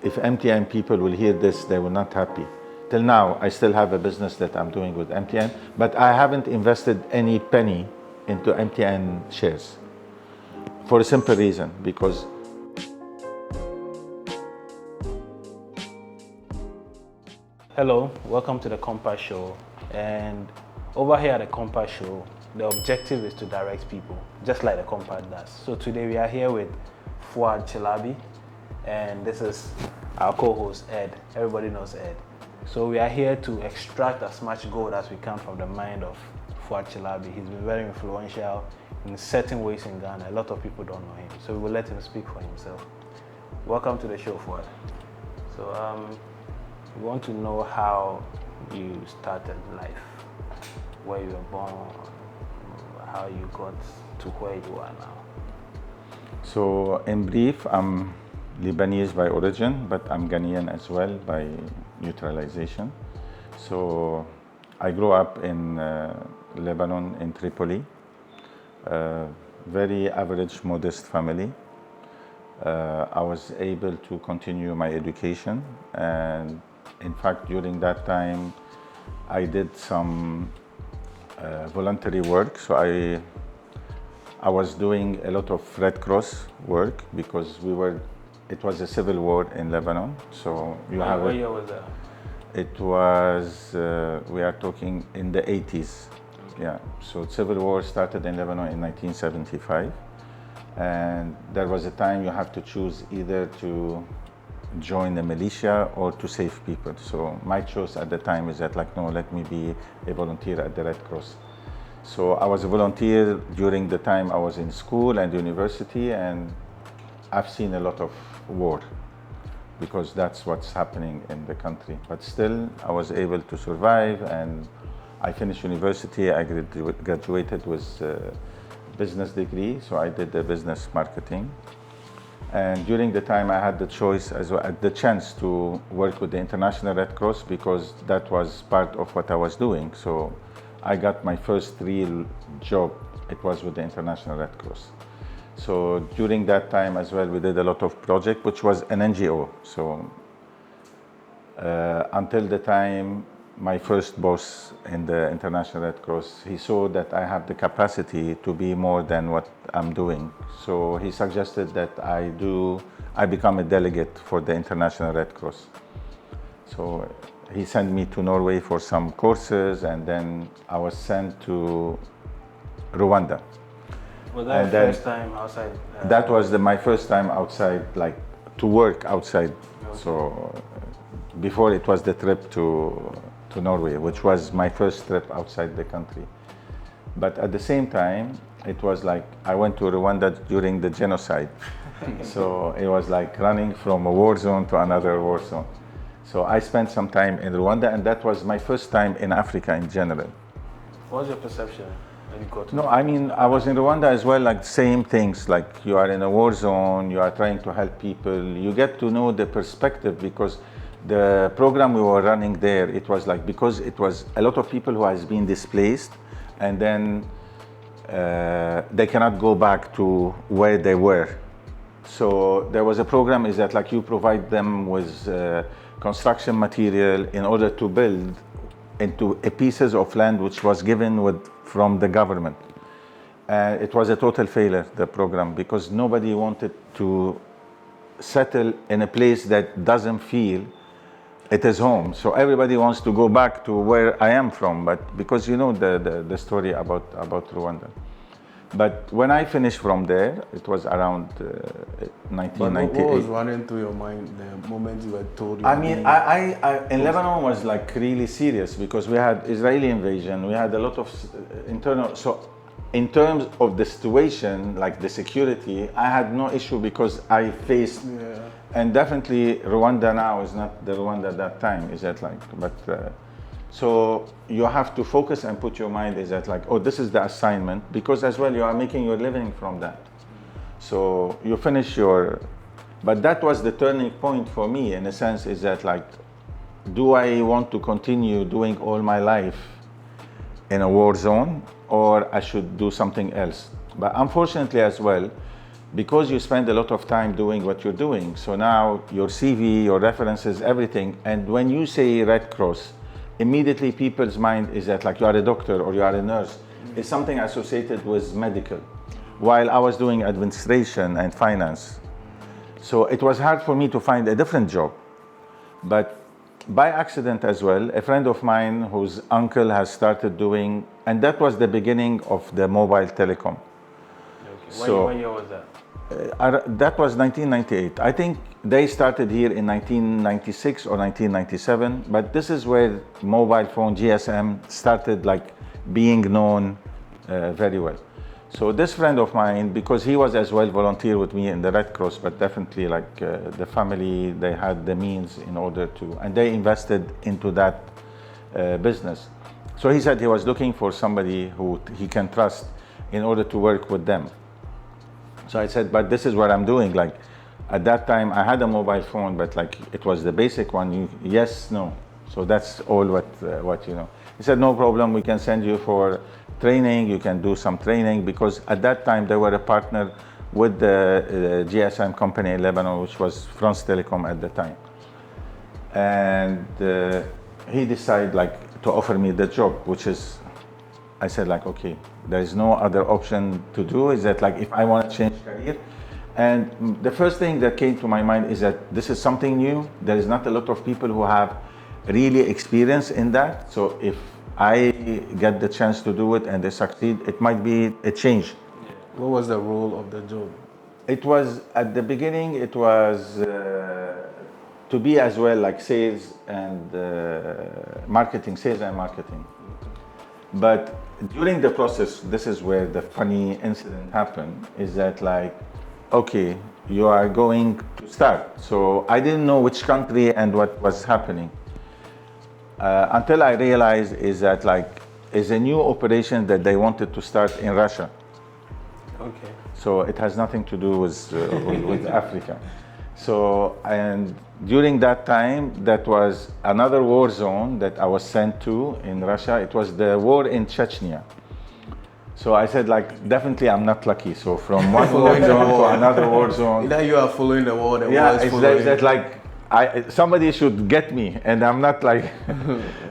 If MTN people will hear this, they will not happy. Till now, I still have a business that I'm doing with MTN, but I haven't invested any penny into MTN shares. For a simple reason, because Hello, welcome to the Compass Show. And over here at the Compass Show, the objective is to direct people, just like the Compass does. So today we are here with Fouad Chalabi, and this is our co-host Ed. Everybody knows Ed. So we are here to extract as much gold as we can from the mind of Fouad Chalabi. He's been very influential in certain ways in Ghana. A lot of people don't know him, so we will let him speak for himself. Welcome to the show, Fouad. So we want to know how you started life, where you were born, how you got to where you are now. So in brief, I'm Lebanese by origin, but I'm Ghanaian as well by naturalization. So I grew up in Lebanon, in Tripoli, very average, modest family. I was able to continue my education, and in fact, during that time, I did some voluntary work. So I was doing a lot of Red Cross work because it was a civil war in Lebanon. So you have. What year was that? It was, we are talking in the 80s. Yeah. So civil war started in Lebanon in 1975. And there was a time you have to choose either to join the militia or to save people. So my choice at the time is that, like, no, let me be a volunteer at the Red Cross. So I was a volunteer during the time I was in school and university, and I've seen a lot of war because that's what's happening in the country. But still, I was able to survive, and I finished university. I graduated with business degree, so I did the business marketing. And during the time I had the choice as well, the chance to work with the International Red Cross because that was part of what I was doing. So I got my first real job, it was with the International Red Cross. So during that time as well, we did a lot of project, which was an NGO. So until the time my first boss in the International Red Cross, he saw that I have the capacity to be more than what I'm doing. So he suggested that I become a delegate for the International Red Cross. So he sent me to Norway for some courses, and then I was sent to Rwanda. Was that your first time outside? That was my first time outside, like to work outside. Okay. So before it was the trip to Norway, which was my first trip outside the country. But at the same time, it was like I went to Rwanda during the genocide. So it was like running from a war zone to another war zone. So I spent some time in Rwanda, and that was my first time in Africa in general. What was your perception when you got to? No, I mean, I was in Rwanda as well, like same things, like you are in a war zone, you are trying to help people, you get to know the perspective because the program we were running there, it was like, because it was a lot of people who has been displaced, and then they cannot go back to where they were. So there was a program is that like you provide them with construction material in order to build into a pieces of land which was given from the government. It was a total failure, the program, because nobody wanted to settle in a place that doesn't feel it is home. So everybody wants to go back to where I am from, but because you know the story about Rwanda. But when I finished from there, it was around 1998. But what was running through your mind the moment you were told? I mean, I in Lebanon was like really serious because we had Israeli invasion, we had a lot of internal. So in terms of the situation, like the security, I had no issue because I faced. Yeah. And definitely Rwanda now is not the Rwanda at that time, is that like, but so you have to focus and put your mind is that like, oh, this is the assignment, because as well you are making your living from that. So you finish but that was the turning point for me in a sense is that like, do I want to continue doing all my life in a war zone or I should do something else? But unfortunately as well, because you spend a lot of time doing what you're doing, so now your CV, your references, everything, and when you say Red Cross, immediately people's mind is that like you are a doctor or you are a nurse. It's something associated with medical, while I was doing administration and finance. So it was hard for me to find a different job. But by accident as well, a friend of mine whose uncle has started doing, and that was the beginning of the mobile telecom. Okay. So, What year was that? That was 1998. I think they started here in 1996 or 1997, but this is where mobile phone, GSM, started like being known very well. So this friend of mine, because he was as well volunteer with me in the Red Cross, but definitely like the family, they had the means in order to, and they invested into that business. So he said he was looking for somebody who he can trust in order to work with them. So I said, but this is what I'm doing. Like at that time I had a mobile phone, but like it was the basic one, yes, no. So that's all what you know. He said, no problem, we can send you for training, you can do some training, because at that time they were a partner with the GSM company in Lebanon, which was France Telecom at the time. And he decided like to offer me the job, which is, I said like, okay, there is no other option to do, is that like if I want to change career. And the first thing that came to my mind is that this is something new. There is not a lot of people who have really experience in that. So if I get the chance to do it and they succeed, it might be a change. What was the role of the job? It was, at the beginning, it was to be as well like sales and marketing, sales and marketing. But during the process, this is where the funny incident happened, is that like, okay, you are going to start. So I didn't know which country and what was happening. Until I realized is that like, is a new operation that they wanted to start in Russia. Okay. So it has nothing to do with Africa. So, and during that time, that was another war zone that I was sent to in Russia. It was the war in Chechnya. So I said like, definitely I'm not lucky. So from one war zone to another war zone. Either you are following the war, the Yeah, war is it's following. that like, somebody should get me, and I'm not like.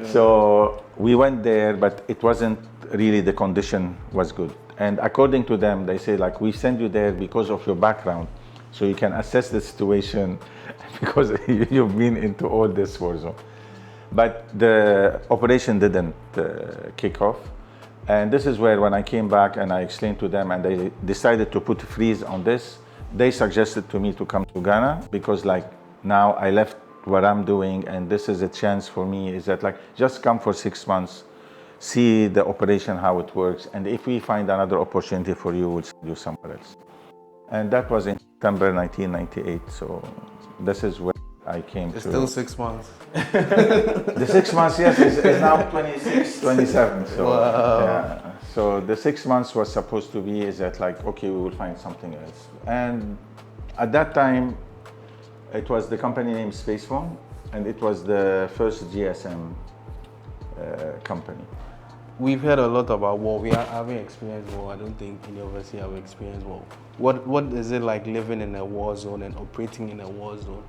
So we went there, but it wasn't really, the condition was good. And according to them, they say like, we send you there because of your background, so you can assess the situation, because you've been into all this war zone. But the operation didn't kick off. And this is where, when I came back and I explained to them and they decided to put a freeze on this, they suggested to me to come to Ghana, because like, now I left what I'm doing and this is a chance for me, is that like, just come for 6 months, see the operation, how it works, and if we find another opportunity for you, we'll send you somewhere else. And that was in September 1998, so this is where I came It's to. still 6 months. The 6 months, yes, is now 26, 27. So, Wow. yeah. So the 6 months was supposed to be, is that like, okay, we will find something else. And at that time, it was the company named Spacefon, and it was the first GSM company. We've heard a lot about war. We haven't experienced war. I don't think any of us here have experienced war. What is it like living in a war zone and operating in a war zone?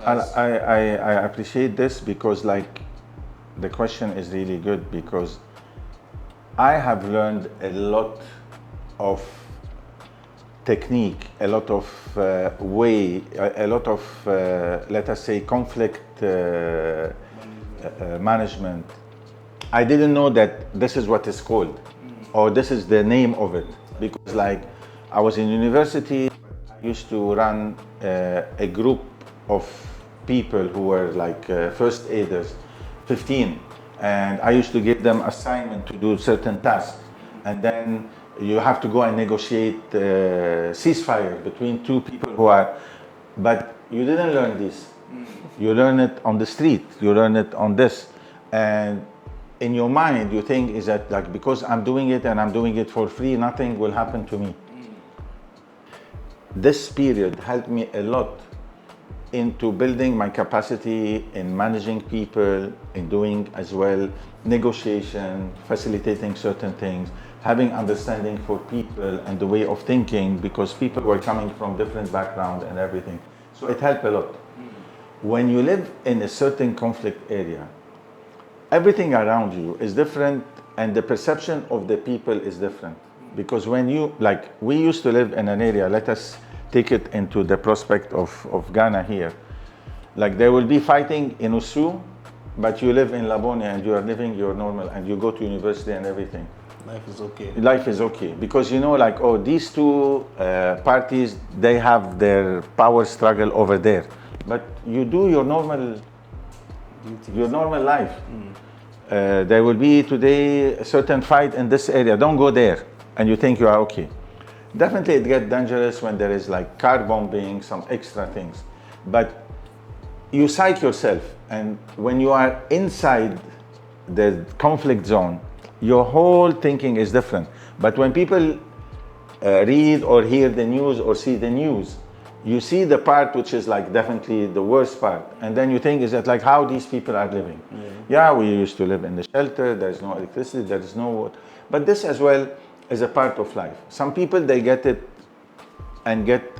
I appreciate this, because like, the question is really good, because I have learned a lot of technique, a lot of a lot of, let us say, conflict management. I didn't know that this is what it's called, or this is the name of it, because like, I was in university, I used to run a group of people who were like first aiders, 15, and I used to give them assignment to do certain tasks, and then you have to go and negotiate ceasefire between two people who are, but you didn't learn this. You learn it on the street, you learn it on this, and in your mind you think is that like, because I'm doing it and I'm doing it for free, nothing will happen to me. This period helped me a lot into building my capacity in managing people, in doing as well negotiation, facilitating certain things, having understanding for people and the way of thinking, because people were coming from different backgrounds and everything. So it helped a lot. When you live in a certain conflict area, everything around you is different and the perception of the people is different. Because when you, like, we used to live in an area, let us take it into the prospect of Ghana here. Like, there will be fighting in Usu, but you live in Labonia and you are living your normal and you go to university and everything. Life is okay. Life is okay. Because you know, like, oh, these two parties, they have their power struggle over there. But you do your normal life. There will be today a certain fight in this area, don't go there, and you think you are okay. Definitely it gets dangerous when there is like car bombing, some extra things. But you psych yourself, and when you are inside the conflict zone, your whole thinking is different. But when people read or hear the news or see the news, you see the part which is like definitely the worst part, and then you think, is that like how these people are living? Yeah, we used to live in the shelter, there's no electricity, there is no water. But this as well is a part of life. Some people, they get it and get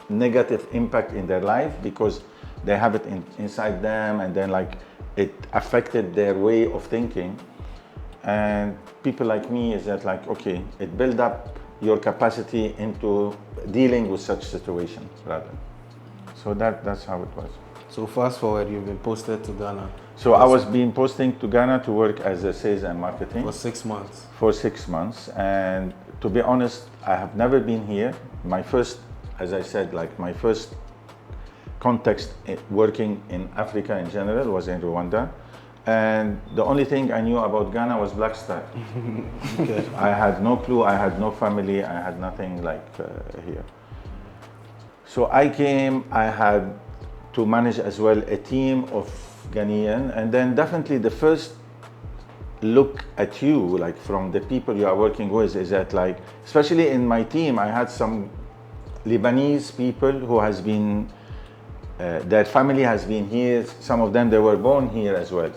negative impact in their life because they have it inside them, and then like it affected their way of thinking. And people like me is that like, okay, it build up your capacity into dealing with such situations rather. So that's how it was. So fast forward, you've been posted to Ghana. So I was being posting to Ghana to work as a sales and marketing. For 6 months. For 6 months. And to be honest, I have never been here. My first, as I said, like my first context working in Africa in general was in Rwanda. And the only thing I knew about Ghana was Black Star. Okay. I had no clue, I had no family, I had nothing like here. So I came, I had to manage as well a team of Ghanaian, and then definitely the first look at you, like from the people you are working with, is that like, especially in my team, I had some Lebanese people who has been, their family has been here, some of them, they were born here as well.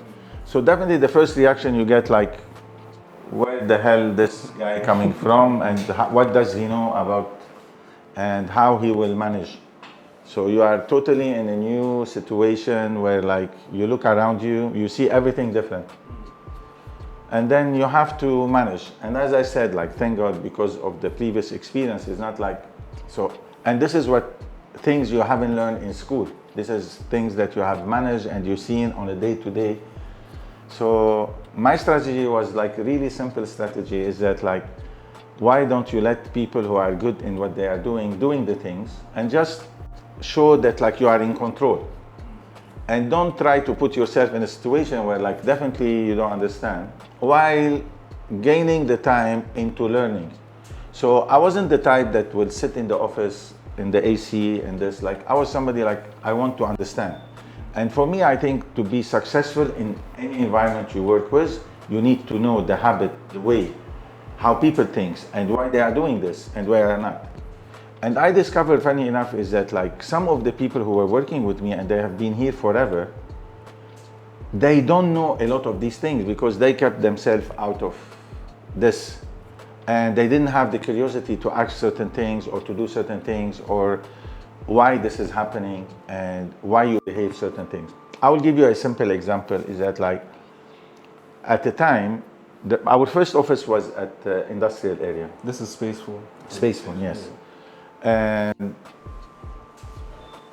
So definitely the first reaction you get like, where the hell this guy coming from, and what does he know about, and how he will manage. So you are totally in a new situation where like you look around you, you see everything different. And then you have to manage. And as I said, like, thank God, because of the previous experience, it's not like, so, and this is what things you haven't learned in school. This is things that you have managed and you've seen on a day-to-day. So my strategy was like a really simple strategy, is that like, why don't you let people who are good in what they are doing the things, and just show that like you are in control. And don't try to put yourself in a situation where like definitely you don't understand, while gaining the time into learning. So I wasn't the type that would sit in the office in the AC and this, like I was somebody like, I want to understand. And for me, I think to be successful in any environment you work with, you need to know the habit, the way, how people think, and why they are doing this and why they are not. And I discovered, funny enough, is that like some of the people who were working with me and they have been here forever, they don't know a lot of these things because they kept themselves out of this. And they didn't have the curiosity to ask certain things or to do certain things, or why this is happening and why you behave certain things. I will give you a simple example, is that like, at the time, our first office was at the industrial area. This is Spacefon. Spacefon, yes. And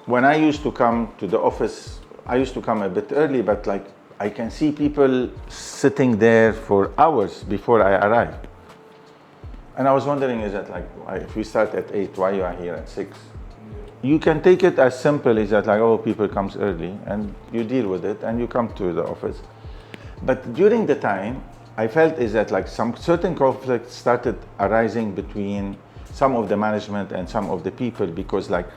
when I used to come to the office, I used to come a bit early, but like I can see people sitting there for hours before I arrive. And I was wondering, is that like, if we start at 8, why you are here at 6? You can take it as simple as that, like, oh, people comes early and you deal with it and you come to the office. But during the time, I felt is that like some certain conflicts started arising between some of the management and some of the people, because like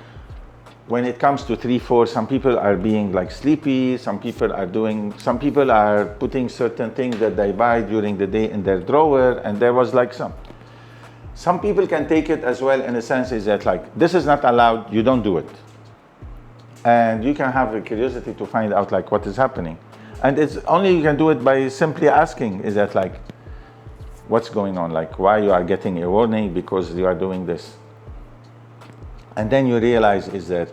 when it comes to 3, 4, some people are being like sleepy, some people are putting certain things that they buy during the day in their drawer, and there was like some people can take it as well in a sense is that like, this is not allowed, you don't do it. And you can have a curiosity to find out like what is happening. And it's only you can do it by simply asking, is that like, what's going on, like why you are getting a warning because you are doing this. And then you realize is that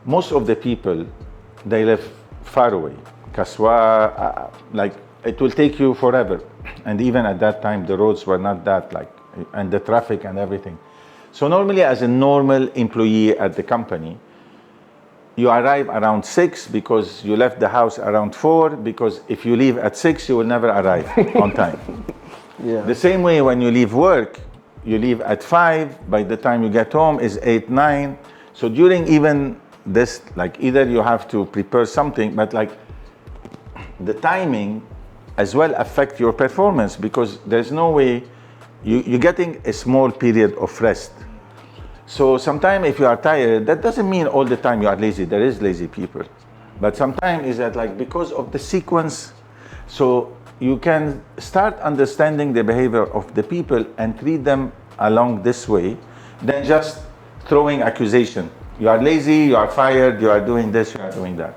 most of the people, they live far away. Kaswa, like it will take you forever. And even at that time, the roads were not that like, and the traffic and everything. So normally as a normal employee at the company, you arrive around 6 because you left the house around 4, because if you leave at 6, you will never arrive on time. Yeah. The same way when you leave work, you leave at 5, by the time you get home is 8, 9. So during even this, like either you have to prepare something, but like the timing as well affect your performance, because there's no way you're getting a small period of rest. So sometimes if you are tired, that doesn't mean all the time you are lazy. There is lazy people. But sometimes is that like because of the sequence, so you can start understanding the behavior of the people and treat them along this way, than just throwing accusation. You are lazy, you are fired, you are doing this, you are doing that.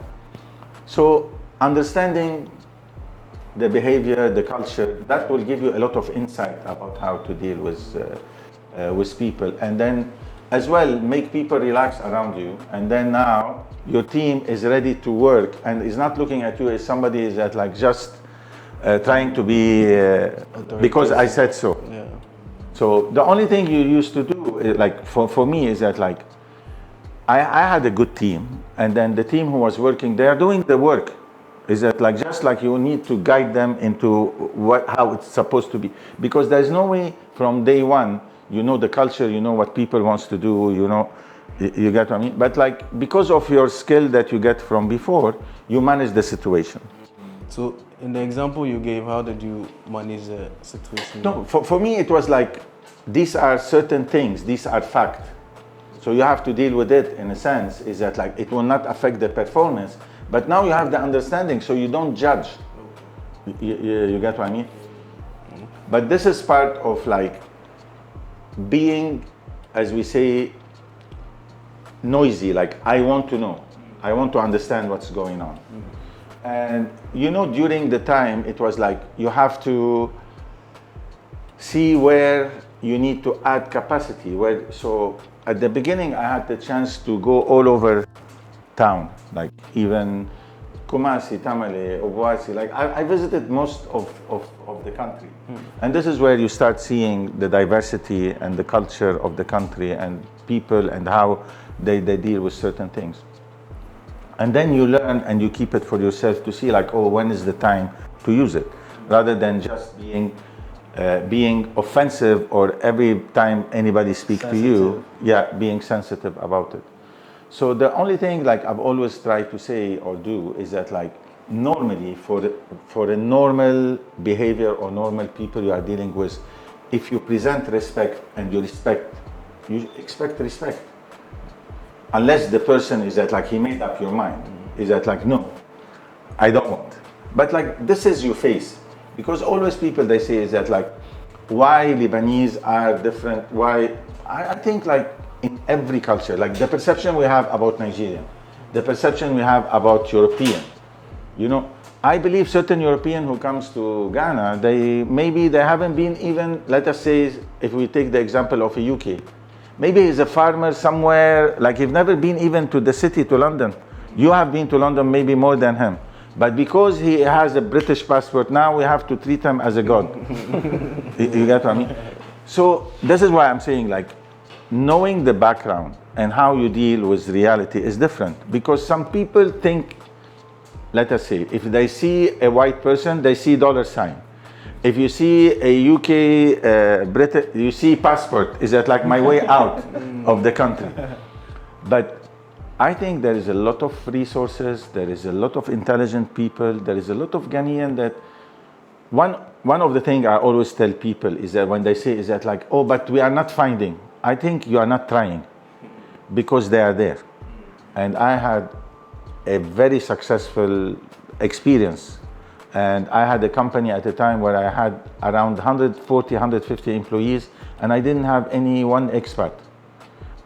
So understanding the behavior, the culture, that will give you a lot of insight about how to deal with people. And then as well, make people relax around you. And then now your team is ready to work and is not looking at you as somebody that like just trying to be, because I said so. Yeah. So the only thing you used to do, like for me, is that like, I had a good team, and then the team who was working, they are doing the work. Is that like, just like you need to guide them into how it's supposed to be. Because there's no way from day one, you know the culture, you know what people wants to do, you know, you get what I mean? But like, because of your skill that you get from before, you manage the situation. So in the example you gave, how did you manage the situation? No, for me it was like, these are certain things, these are fact. So you have to deal with it in a sense, is that like, it will not affect the performance, but now you have the understanding, so you don't judge. You get what I mean? But this is part of like, being, as we say, noisy, like I want to know, I want to understand what's going on. And you know, during the time, it was like, you have to see where you need to add capacity. So at the beginning, I had the chance to go all over town, like even Kumasi, Tamale, Obuasi, like I visited most of the country. And this is where you start seeing the diversity and the culture of the country and people and how they deal with certain things. And then you learn and you keep it for yourself to see like, oh, when is the time to use it? Rather than just being offensive or every time anybody speaks to you, being sensitive about it. So the only thing like I've always tried to say or do is that like normally for a normal behavior or normal people you are dealing with, if you present respect and you expect respect. Unless the person is that like he made up your mind, is that like no, I don't want. But like this is your face, because always people they say is that like why Lebanese are different. Why I think like in every culture, like the perception we have about Nigerian, the perception we have about European, you know, I believe certain European who comes to Ghana, they haven't been even, let us say, if we take the example of a UK, maybe he's a farmer somewhere, like you've never been even to the city, to London. You have been to London maybe more than him. But because he has a British passport, now we have to treat him as a god. You get what I mean? So this is why I'm saying like, knowing the background and how you deal with reality is different. Because some people think, let us say, if they see a white person, they see $sign. If you see a UK, British, you see passport, is that like my way out of the country? But I think there is a lot of resources, there is a lot of intelligent people, there is a lot of Ghanaian that, one of the things I always tell people is that when they say is that like, oh, but we are not finding, I think you are not trying, because they are there. And I had a very successful experience. And I had a company at a time where I had around 140, 150 employees, and I didn't have any one expat.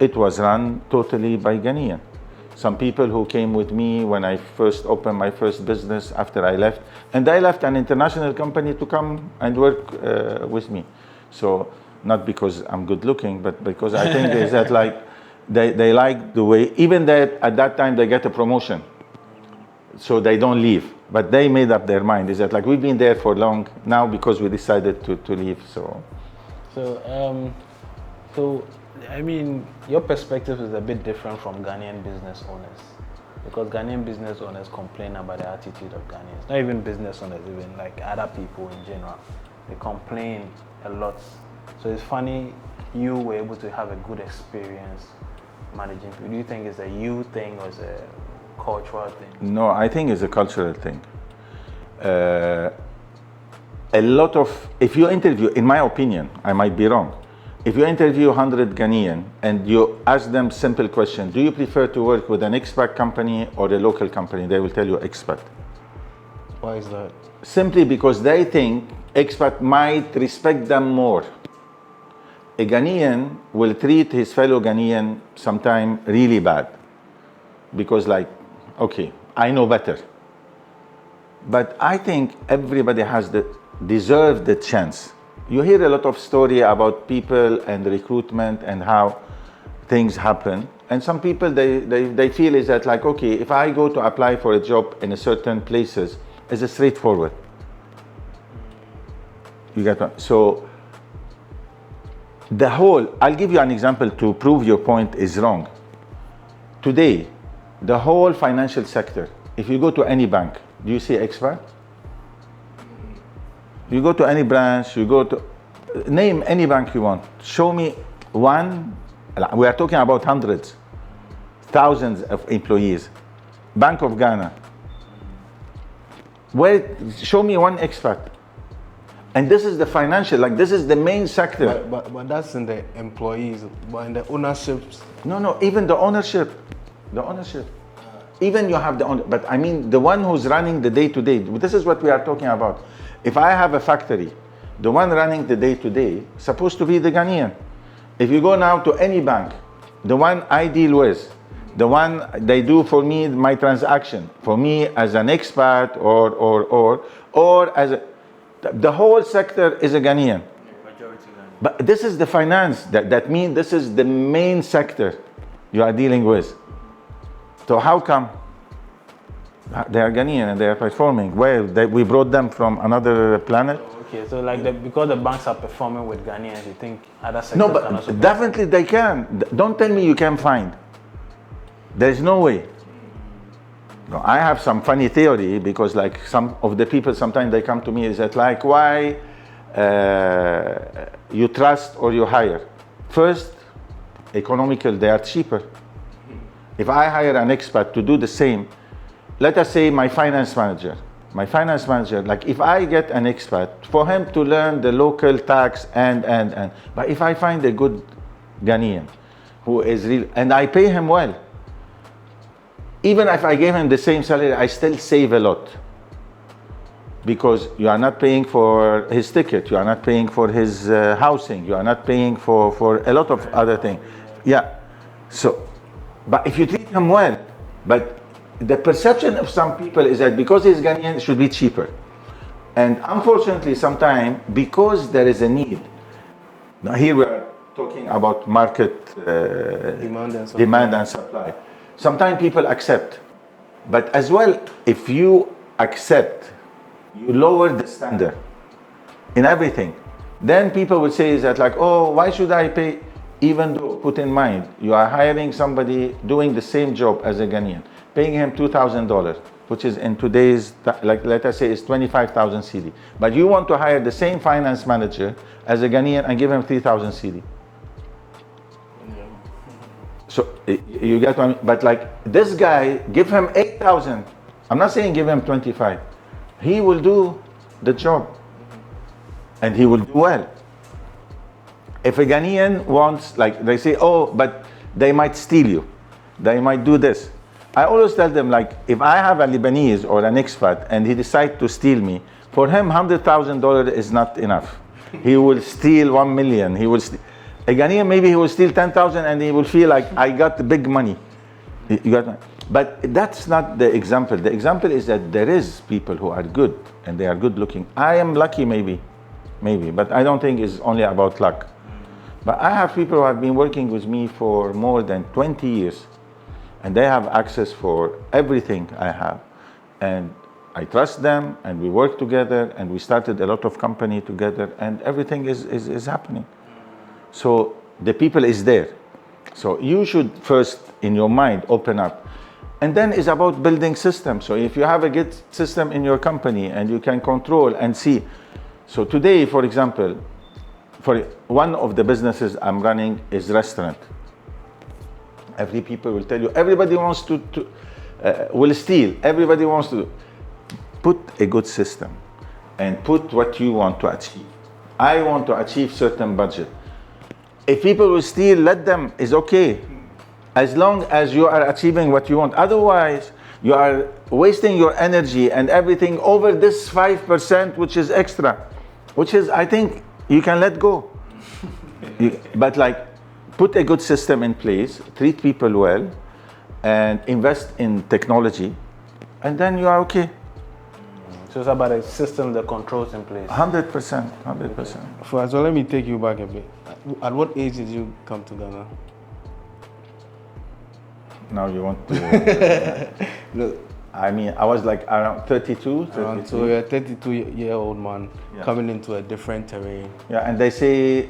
It was run totally by Ghanaian. Some people who came with me when I first opened my first business after I left, and I left an international company to come and work with me. So not because I'm good looking, but because I think is that like they like the way, even that at that time they get a promotion, so they don't leave. But they made up their mind. Is that like we've been there for long now because we decided to leave. So I mean, your perspective is a bit different from Ghanaian business owners, because Ghanaian business owners complain about the attitude of Ghanaians. Not even business owners, even like other people in general. They complain a lot. So it's funny you were able to have a good experience managing people. Do you think it's a you thing or it's a cultural thing? no, I think it's a cultural thing. A lot of, if you interview, in my opinion, I might be wrong. If you interview 100 Ghanaian and you ask them simple question, do you prefer to work with an expat company or a local company? They will tell you expat. Why is that? Simply because they think expat might respect them more. A Ghanaian will treat his fellow Ghanaian sometime really bad because like, okay, I know better. But I think everybody has deserved the chance. You hear a lot of story about people and recruitment and how things happen. And some people, they feel is that like, okay, if I go to apply for a job in a certain places, it's a straightforward. You get what? So the whole, I'll give you an example to prove your point is wrong. Today, the whole financial sector, if you go to any bank, do you see expat? You go to any branch, you go to, name any bank you want. Show me one, we are talking about hundreds, thousands of employees. Bank of Ghana. Show me one expat. And this is the financial, like this is the main sector. But that's in the employees, but in the ownerships. No, even the ownership. Even you have the owner, but I mean the one who's running the day-to-day. This is what we are talking about. If I have a factory, the one running the day-to-day supposed to be the Ghanaian. If you go now to any bank, the one I deal with, the one they do for me my transaction, for me as an expat or as the whole sector is a Ghanaian. But this is the finance. That means this is the main sector you are dealing with. So how come they are Ghanaian and they are performing well? We brought them from another planet. Okay, so like because the banks are performing with Ghanaians, you think other sectors No, can also but definitely they can. Don't tell me you can find. There's no way. No, I have some funny theory because like some of the people sometimes they come to me is that like why you trust or you hire. First, economical, they are cheaper. If I hire an expat to do the same, let us say my finance manager, like if I get an expat, for him to learn the local tax and, but if I find a good Ghanaian who is real, and I pay him well, even if I gave him the same salary, I still save a lot. Because you are not paying for his ticket, you are not paying for his housing, you are not paying for a lot of other things. Yeah, so, but if you treat him well, but the perception of some people is that because he's Ghanaian, it should be cheaper. And unfortunately, sometimes, because there is a need, now here we are talking about market demand and supply. Sometimes people accept, but as well, if you accept, you lower the standard in everything, then people would say is that like, oh, why should I pay? Even though, put in mind, you are hiring somebody doing the same job as a Ghanaian, paying him $2,000, which is in today's, like let us say, is 25,000 CD. But you want to hire the same finance manager as a Ghanaian and give him 3,000 CD. So you get what I mean? But like this guy, give him 8,000. I'm not saying give him 25. He will do the job and he will do well. If a Ghanaian wants, like they say, oh, but they might steal you. They might do this. I always tell them like, if I have a Lebanese or an expat and he decides to steal me, for him $100,000 is not enough. He will steal 1 million. He will steal. A Ghanaian, maybe he will steal 10,000 and he will feel like I got the big money. You got me? But that's not the example. The example is that there is people who are good and they are good looking. I am lucky maybe, but I don't think it's only about luck. But I have people who have been working with me for more than 20 years and they have access for everything I have. And I trust them and we work together and we started a lot of company together and everything is happening. So the people is there. So you should first in your mind open up. And then it's about building systems. So if you have a good system in your company and you can control and see. So today, for example, for one of the businesses I'm running is restaurant. Every people will tell you, everybody wants to will steal. Everybody wants to put a good system and put what you want to achieve. I want to achieve certain budget. If people will steal, let them, is okay. As long as you are achieving what you want. Otherwise, you are wasting your energy and everything over this 5%, which is extra, which is, I think, you can let go. But like, put a good system in place, treat people well, and invest in technology, and then you are okay. So it's about a system that controls in place. 100%, 100%. So let me take you back a bit. At what age did you come to Ghana? Now you want to... Look, I mean, I was like around 32. So you're a 32-year-old man coming into a different terrain. Yeah, and they say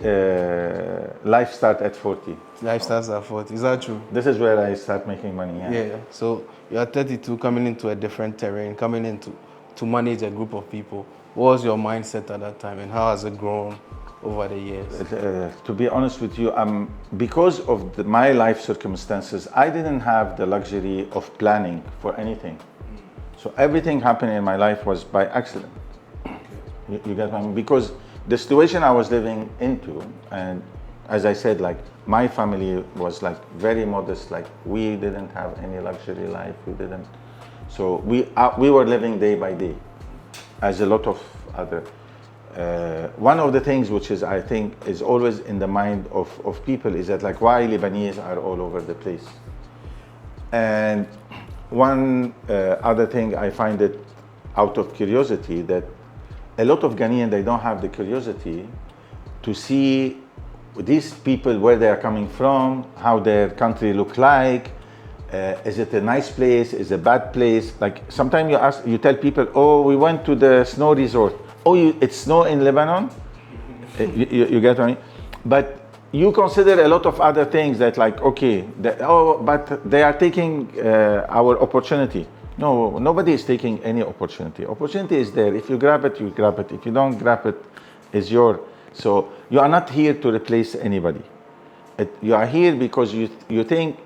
life starts at 40. Life starts at 40. Is that true? This is where I start making money. Yeah. So you're 32, coming into a different terrain, coming into to manage a group of people. What was your mindset at that time, and how has it grown over the years? To be honest with you, because of my life circumstances, I didn't have the luxury of planning for anything. So everything happening in my life was by accident. You get what I mean? Because the situation I was living into, and as I said, like my family was like very modest. Like we didn't have any luxury life. We didn't. So we were living day by day, as a lot of other. One of the things which is, I think, is always in the mind of people is that like why Lebanese are all over the place. And one other thing I find it out of curiosity that a lot of Ghanaians, they don't have the curiosity to see these people, where they are coming from, how their country look like. Is it a nice place? Is it a bad place? Like sometimes you tell people, oh, we went to the snow resort. Oh, it's snow in Lebanon? You get what I mean? But you consider a lot of other things that like, okay, but they are taking our opportunity. No, nobody is taking any opportunity. Opportunity is there. If you grab it, you grab it. If you don't grab it, it's yours. So you are not here to replace anybody. You are here because you think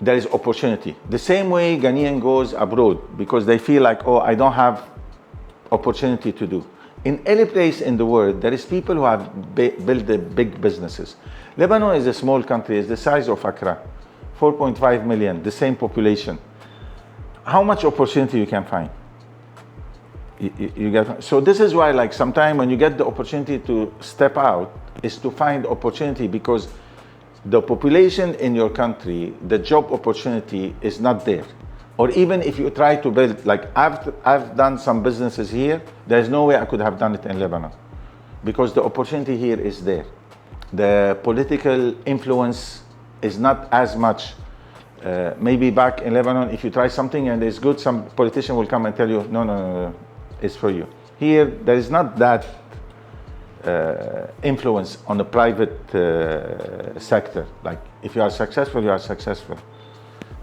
there is opportunity. The same way Ghanaian goes abroad because they feel like, oh, I don't have opportunity to do. In any place in the world, there is people who have built the big businesses. Lebanon is a small country, it's the size of Accra, 4.5 million, the same population. How much opportunity you can find? You get, so this is why, like, sometimes when you get the opportunity to step out, is to find opportunity because the population in your country, the job opportunity is not there. Or even if you try to build, like I've done some businesses here, there's no way I could have done it in Lebanon because the opportunity here is there. The political influence is not as much. Maybe back in Lebanon, if you try something and it's good, some politician will come and tell you, no, it's for you. Here, there is not that influence on the private sector. Like if you are successful, you are successful.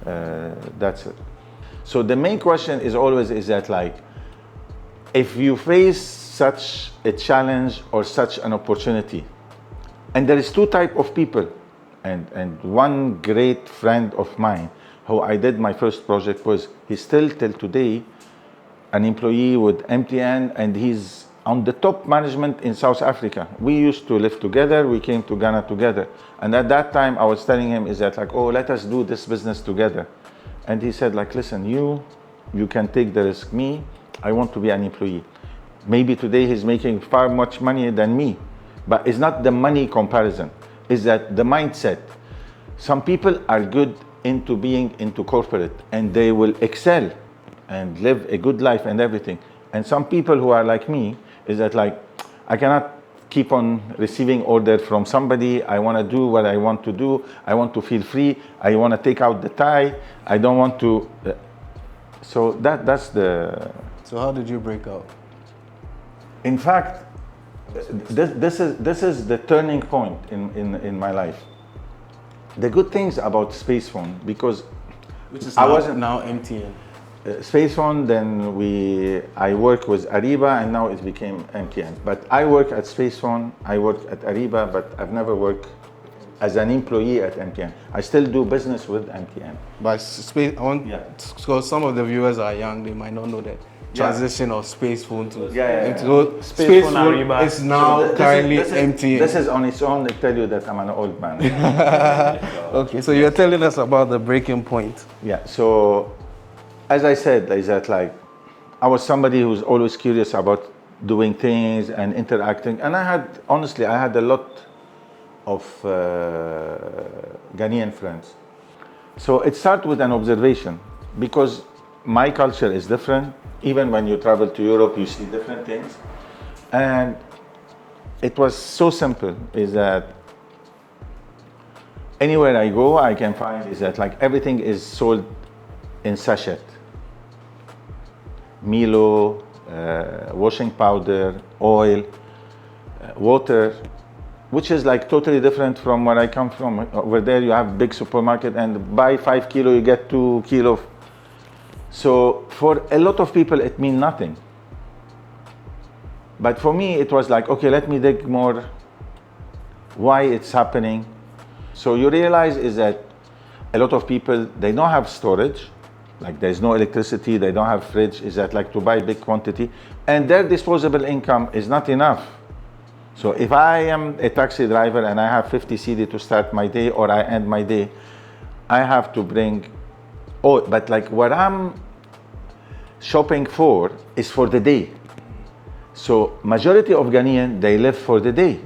That's it. So the main question is always is that like, if you face such a challenge or such an opportunity, and there is two types of people, and one great friend of mine who I did my first project was, he's still till today an employee with MTN and he's on the top management in South Africa. We used to live together, we came to Ghana together. And at that time I was telling him is that like, oh, let us do this business together. And he said like, listen, you can take the risk. Me, I want to be an employee. Maybe today he's making far much money than me, but it's not the money comparison. It's that the mindset. Some people are good into being into corporate, and they will excel and live a good life and everything. And some people who are like me is that like, I cannot keep on receiving order from somebody. I want to do what I want to do. I want to feel free. I want to take out the tie. I don't want to. So that's the. So how did you break out? In fact, this is the turning point in my life. The good things about Spacefon, because Which is I now, wasn't now MTN. Spacefon, then I worked with Areeba, and now it became MTN. But I work at Spacefon, I work at Areeba, but I've never worked as an employee at MTN. I still do business with MTN. But space, because some of the viewers are young, they might not know that transition of Spacefon to Spacefon Areeba is now currently MTN. This is on its own to tell you that I'm an old man. Okay, so you're telling us about the breaking point. Yeah, so as I said, is that like, I was somebody who's always curious about doing things and interacting. And I had a lot of Ghanaian friends. So it started with an observation, because my culture is different. Even when you travel to Europe, you see different things. And it was so simple, is that anywhere I go, I can find is that like everything is sold in sachet. Milo, washing powder, oil, water, which is like totally different from where I come from. Over there you have big supermarket, and buy 5 kilo, you get 2 kilo. So for a lot of people it means nothing. But for me it was like, okay, let me dig more why it's happening. So you realize is that a lot of people, they don't have storage. Like there's no electricity, they don't have fridge, is that like to buy big quantity, and their disposable income is not enough. So if I am a taxi driver and I have 50 CD to start my day or I end my day, I have to bring, but like what I'm shopping for is for the day. So majority of Ghanaian, they live for the day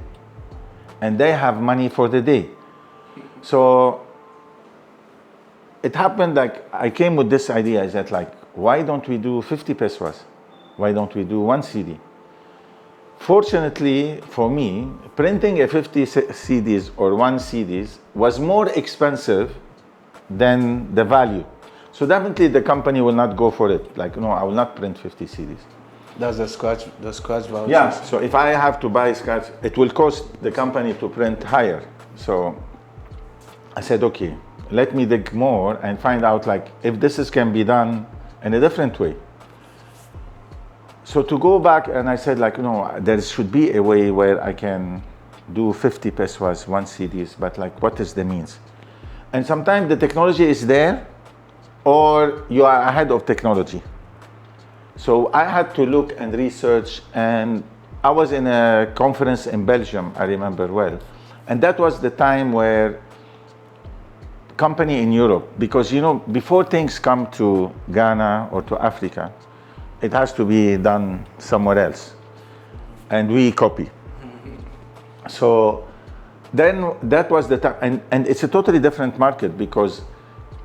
and they have money for the day. So it happened like I came with this idea, is that like, why don't we do 50 pesos? Why don't we do 1 CD? Fortunately for me, printing a 50 CDs or 1 CDs was more expensive than the value. So definitely the company will not go for it. Like, no, I will not print 50 CDs. That's the scratch value. Yeah, so if I have to buy scratch, it will cost the company to print higher. So I said, okay, let me dig more and find out like if this can be done in a different way. So to go back, and I said like, no, there should be a way where I can do 50 pesos, 1 CDs, but like what is the means? And sometimes the technology is there or you are ahead of technology. So I had to look and research, and I was in a conference in Belgium, I remember well. And that was the time where company in Europe, because you know, before things come to Ghana or to Africa, it has to be done somewhere else. And we copy. So then that was the time, and it's a totally different market, because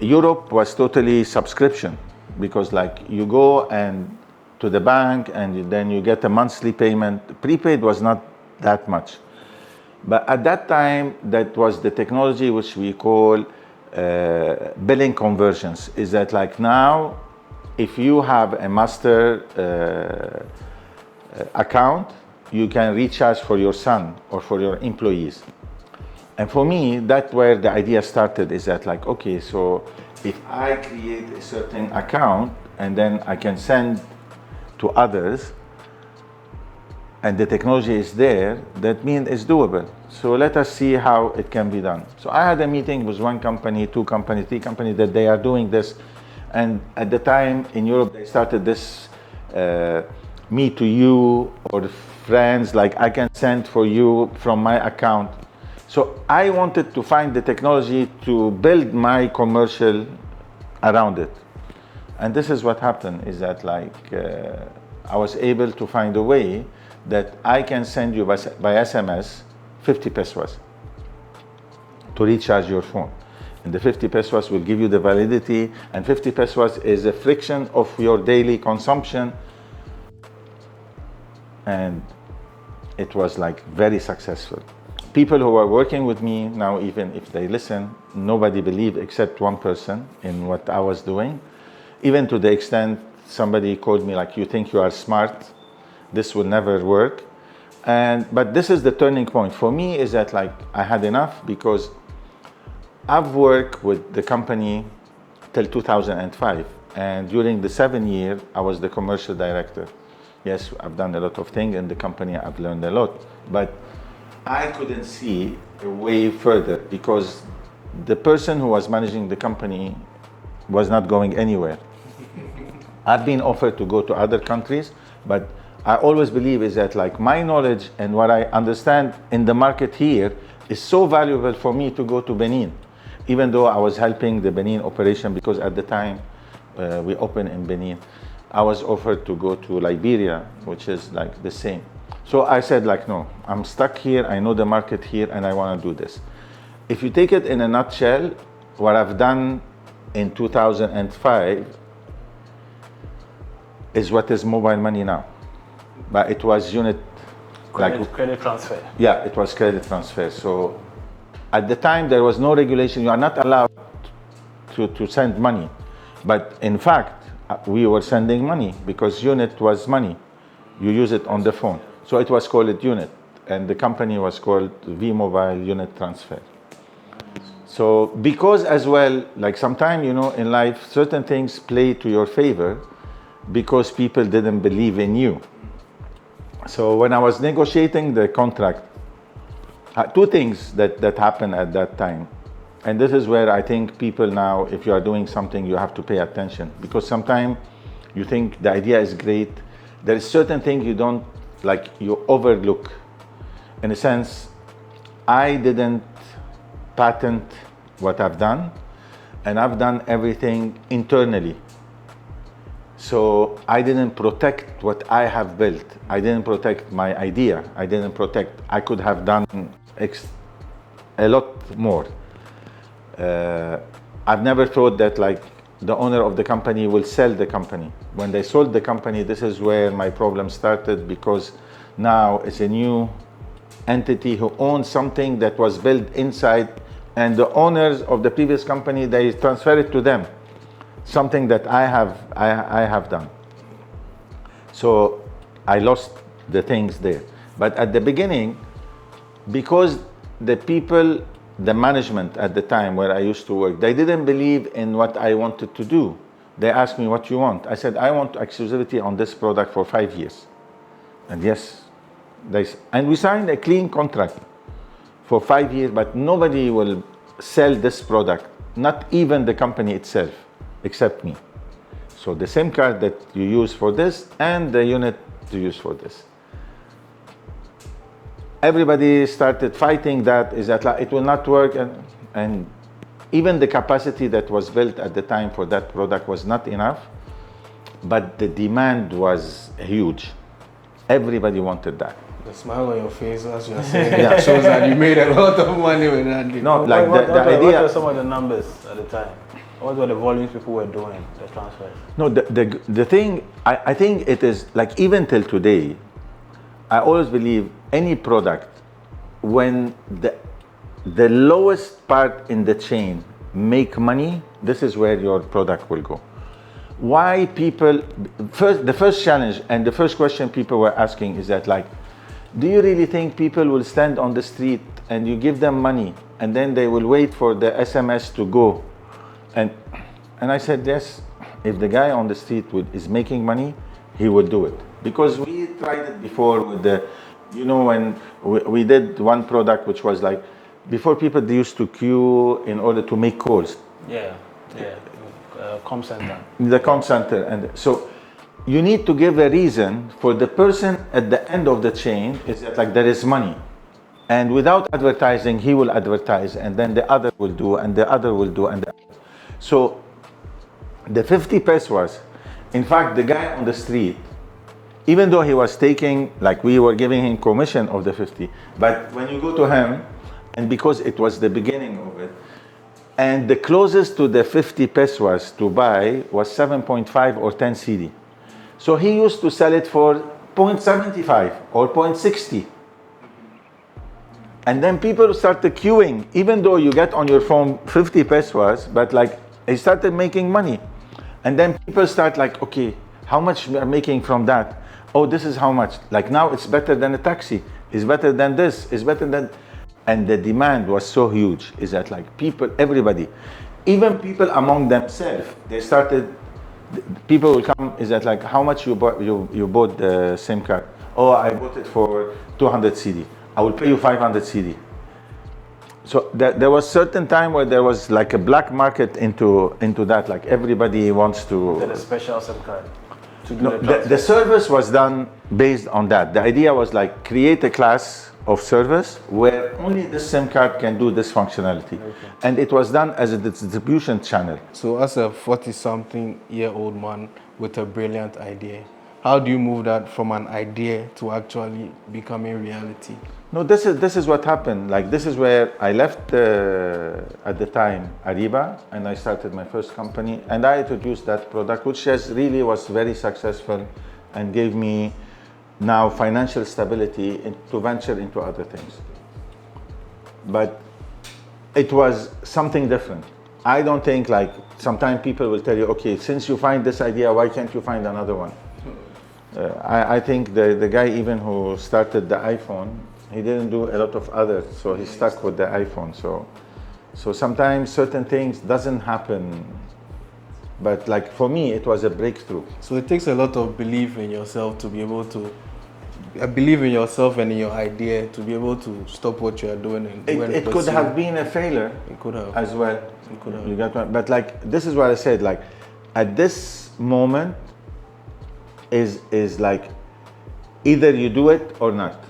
Europe was totally subscription, because like you go and to the bank and then you get a monthly payment. Prepaid was not that much. But at that time, that was the technology which we call billing conversions. Is that like now, if you have a master account, you can recharge for your son or for your employees. And for me, that's where the idea started, is that like, okay, so if I create a certain account and then I can send to others, and the technology is there, that means it's doable. So let us see how it can be done. So I had a meeting with 1 company, 2 companies, 3 companies that they are doing this. And at the time in Europe, they started this me to you or friends, like I can send for you from my account. So I wanted to find the technology to build my commercial around it. And this is what happened, is that like I was able to find a way that I can send you by SMS 50 pesos to recharge your phone. And the 50 pesos will give you the validity, and 50 pesos is a fraction of your daily consumption. And it was like very successful. People who are working with me now, even if they listen, nobody believed except one person in what I was doing. Even to the extent somebody called me like, you think you are smart, this will never work. But this is the turning point for me, is that like I had enough, because I've worked with the company till 2005, and during the 7 years I was the commercial director. Yes, I've done a lot of things in the company, I've learned a lot, but I couldn't see a way further, because the person who was managing the company was not going anywhere. I've been offered to go to other countries, but I always believe is that like my knowledge and what I understand in the market here is so valuable for me to go to Benin, even though I was helping the Benin operation, because at the time we opened in Benin. I was offered to go to Liberia, which is like the same. So I said like, no, I'm stuck here, I know the market here, and I want to do this. If you take it in a nutshell, what I've done in 2005 is what is mobile money now. But it was unit, credit transfer. Yeah, it was credit transfer. So at the time there was no regulation. You are not allowed to send money. But in fact, we were sending money because unit was money. You use it on the phone. So it was called unit, and the company was called V Mobile Unit Transfer. So because as well, like sometimes, you know, in life, certain things play to your favor because people didn't believe in you. So when I was negotiating the contract, two things that happened at that time. And this is where I think people now, if you are doing something, you have to pay attention, because sometimes you think the idea is great. There is certain things you don't, like you overlook. In a sense, I didn't patent what I've done, and I've done everything internally. So I didn't protect what I have built. I didn't protect my idea. I could have done a lot more. I've never thought that like the owner of the company will sell the company. When they sold the company, this is where my problem started, because now it's a new entity who owns something that was built inside, and the owners of the previous company, they transfer it to them, something that I have done. So I lost the things there. But at the beginning, because the people, the management at the time where I used to work, they didn't believe in what I wanted to do. They asked me, what you want? I said, I want exclusivity on this product for 5 years. And yes, and we signed a clean contract for 5 years, but nobody will sell this product, not even the company itself, except me. So the SIM card that you use for this and the unit you use for this. Everybody started fighting that, is that like, it will not work, and even the capacity that was built at the time for that product was not enough, but the demand was huge. Everybody wanted that. The smile on your face as you're saying that shows that you made a lot of money with that. No, like what idea. What were some of the numbers at the time? What were the volumes people were doing, the transfers? No, the thing, I think it is like, even till today, I always believe any product, when the lowest part in the chain make money, this is where your product will go. Why people, the first challenge and the first question people were asking is that like, do you really think people will stand on the street and you give them money and then they will wait for the SMS to go? And I said, yes, if the guy on the street is making money, he will do it. Because we tried it before with the, you know, when we did one product which was like, before people they used to queue in order to make calls. Com center. The com center. And so you need to give a reason for the person at the end of the chain, is that like there is money. And without advertising, he will advertise, and then the other will do, and the other will do, and the other. So the 50 pesos, in fact, the guy on the street, even though he was taking, like we were giving him commission of the 50, but when you go to him, and because it was the beginning of it, And the closest to the 50 pesos to buy was 7.5 or 10 CD. So he used to sell it for 0.75 or 0.60. And then people started queuing, even though you get on your phone 50 pesos, but like he started making money. And then people start like, okay, how much we are making from that? Oh, this is how much. Like now it's better than a taxi. It's better than this. It's better than... And the demand was so huge, is that like people, everybody, even people among themselves, they started, people will come, is that like, how much you bought the SIM card? Oh, I bought it for 200 CD. I will pay you 500 CD. So there was certain time where there was like a black market into that, like everybody wants to... Get a special SIM card. No, the service was done based on that. The idea was like create a class of service where only this SIM card can do this functionality. Okay. And it was done as a distribution channel. So as a 40-something-year-old man with a brilliant idea, how do you move that from an idea to actually becoming reality? No, this is what happened. Like this is where I left at the time Areeba, and I started my first company, and I introduced that product, which really was very successful and gave me now financial stability to venture into other things. But it was something different. I don't think like sometimes people will tell you, okay, since you find this idea, why can't you find another one? I think the guy even who started the iPhone, he didn't do a lot of others, so he stuck with the iPhone. So sometimes certain things doesn't happen, but like for me, it was a breakthrough. So it takes a lot of belief in yourself to be able to believe in yourself and in your idea to be able to stop what you are doing. And it could have been a failure. It could have as well. It could have. You got one, but like this is what I said. Like at this moment, is like either you do it or not.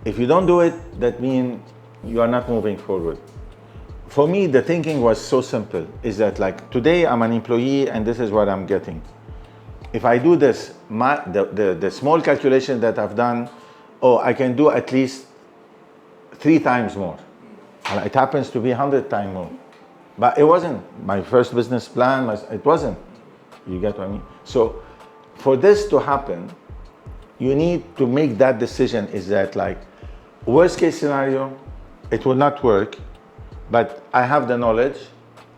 If you don't do it, that means you are not moving forward. For me, the thinking was so simple, is that like today I'm an employee and this is what I'm getting. If I do this, the small calculation that I've done, oh, I can do at least 3 times more. And it happens to be 100 times more. But it wasn't my first business plan, it wasn't. You get what I mean? So for this to happen, you need to make that decision, is that like, worst case scenario, it will not work, but I have the knowledge,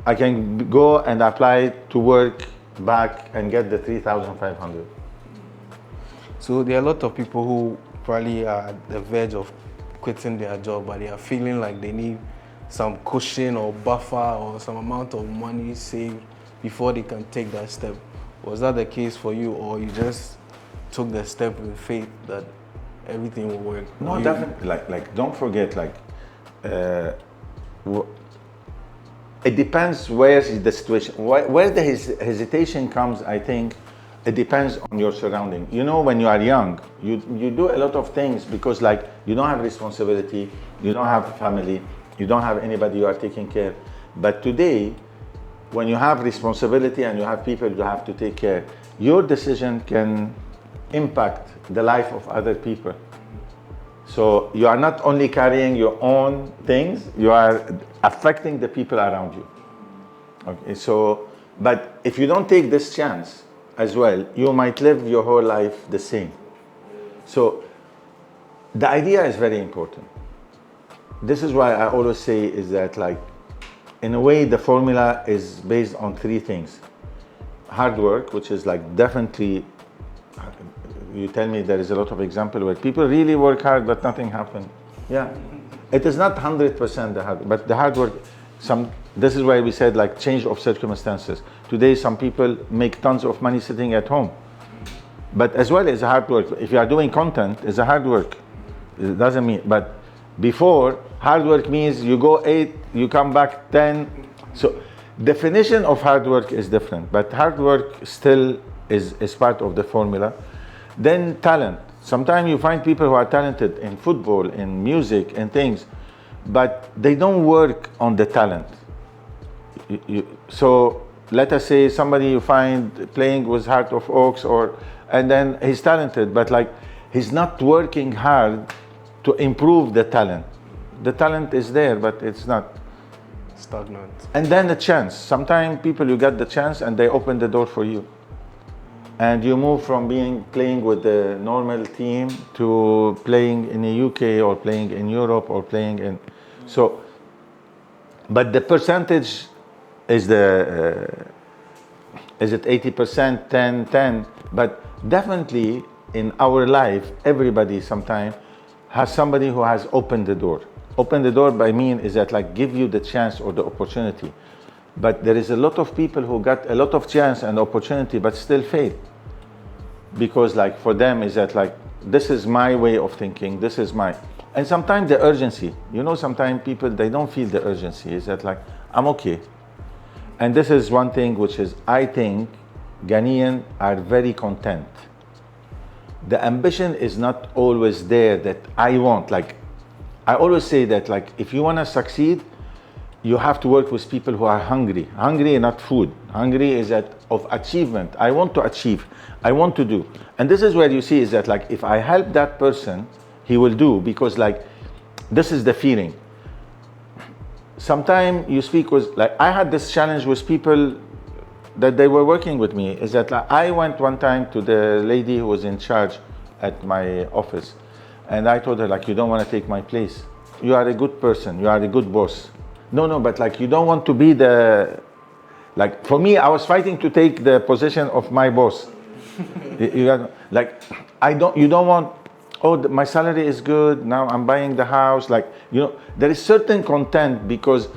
I can go and apply to work back and get the 3,500. So there are a lot of people who probably are at the verge of quitting their job, but they are feeling like they need some cushion or buffer or some amount of money saved before they can take that step. Was that the case for you, or you just took the step with faith that everything will work? No, definitely. Like don't forget, like it depends where is the situation. Where the hesitation comes, I think it depends on your surrounding. You know, when you are young, you do a lot of things because like you don't have responsibility, you don't have family, you don't have anybody you are taking care. But today, when you have responsibility and you have people you have to take care, your decision can impact the life of other people. So you are not only carrying your own things, you are affecting the people around you. Okay, so, but if you don't take this chance as well, you might live your whole life the same. So the idea is very important. This is why I always say is that like, in a way, the formula is based on 3 things. Hard work, which is like definitely, you tell me there is a lot of example where people really work hard but nothing happened. Yeah, it is not 100% the hard, but the hard work, this is why we said like change of circumstances. Today, some people make tons of money sitting at home, but as well as hard work. If you are doing content, it's a hard work. It doesn't mean, but before, hard work means you go 8, you come back 10. So definition of hard work is different, but hard work still is part of the formula. Then talent. Sometimes you find people who are talented in football, in music, and things, but they don't work on the talent. So let us say somebody you find playing with Heart of Oaks, and then he's talented, but like he's not working hard to improve the talent. The talent is there, but it's not. Stagnant. And then a chance. Sometimes people, you get the chance and they open the door for you. And you move from playing with the normal team to playing in the UK or playing in Europe or playing in, so, but the percentage is is it 80%, 10, 10, but definitely in our life, everybody sometime has somebody who has opened the door. Open the door by mean is that like give you the chance or the opportunity. But there is a lot of people who got a lot of chance and opportunity but still fail. Because like for them is that like, this is my way of thinking, this is my, and sometimes the urgency, you know, sometimes people, they don't feel the urgency, is that like, I'm okay. And this is one thing which is, I think Ghanaians are very content. The ambition is not always there that I want, like, I always say that like, if you want to succeed, you have to work with people who are hungry. Hungry, not food. Hungry is that of achievement. I want to achieve. I want to do. And this is where you see is that like, if I help that person, he will do, because like, this is the feeling. Sometimes you speak with, like, I had this challenge with people that they were working with me, is that like, I went one time to the lady who was in charge at my office. And I told her like, you don't want to take my place. You are a good person. You are a good boss. No, but like you don't want to be the, like for me, I was fighting to take the position of my boss. Like, you don't want, oh, my salary is good, now I'm buying the house. Like, you know, there is certain content because,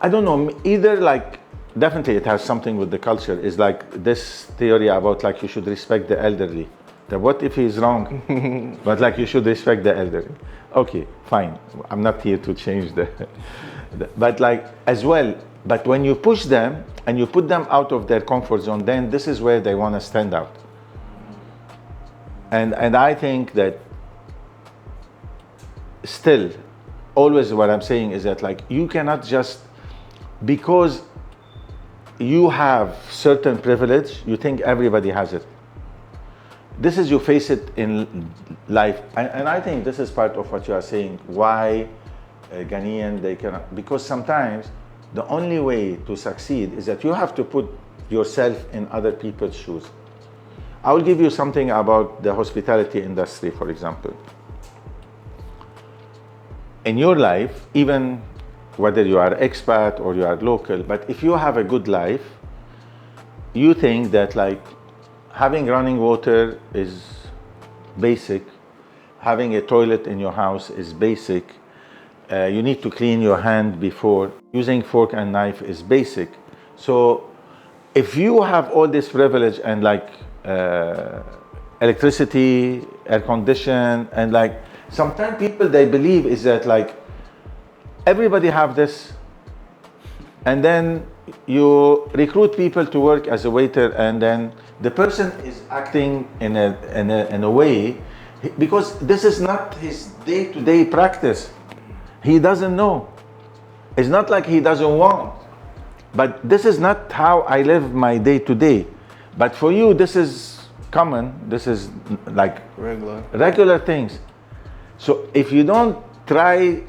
I don't know, either like, definitely it has something with the culture, is like this theory about like you should respect the elderly. That what if he's wrong? But like you should respect the elderly. Okay, fine. I'm not here to change but like as well, but when you push them and you put them out of their comfort zone, then this is where they want to stand out. And I think that still, always what I'm saying is that like you cannot just, because you have certain privilege, you think everybody has it. This is, you face it in life. And I think this is part of what you are saying, why Ghanaian, they cannot, because sometimes the only way to succeed is that you have to put yourself in other people's shoes. I will give you something about the hospitality industry, for example. In your life, even whether you are expat or you are local, but if you have a good life, you think that like having running water is basic, having a toilet in your house is basic, you need to clean your hand before, using fork and knife is basic. So if you have all this privilege and like electricity, air condition, and like sometimes people, they believe is that like everybody have this, and then you recruit people to work as a waiter, and then the person is acting in a way, because this is not his day-to-day practice. He doesn't know. It's not like he doesn't want, but this is not how I live my day-to-day. But for you, this is common. This is like regular things. So if you don't try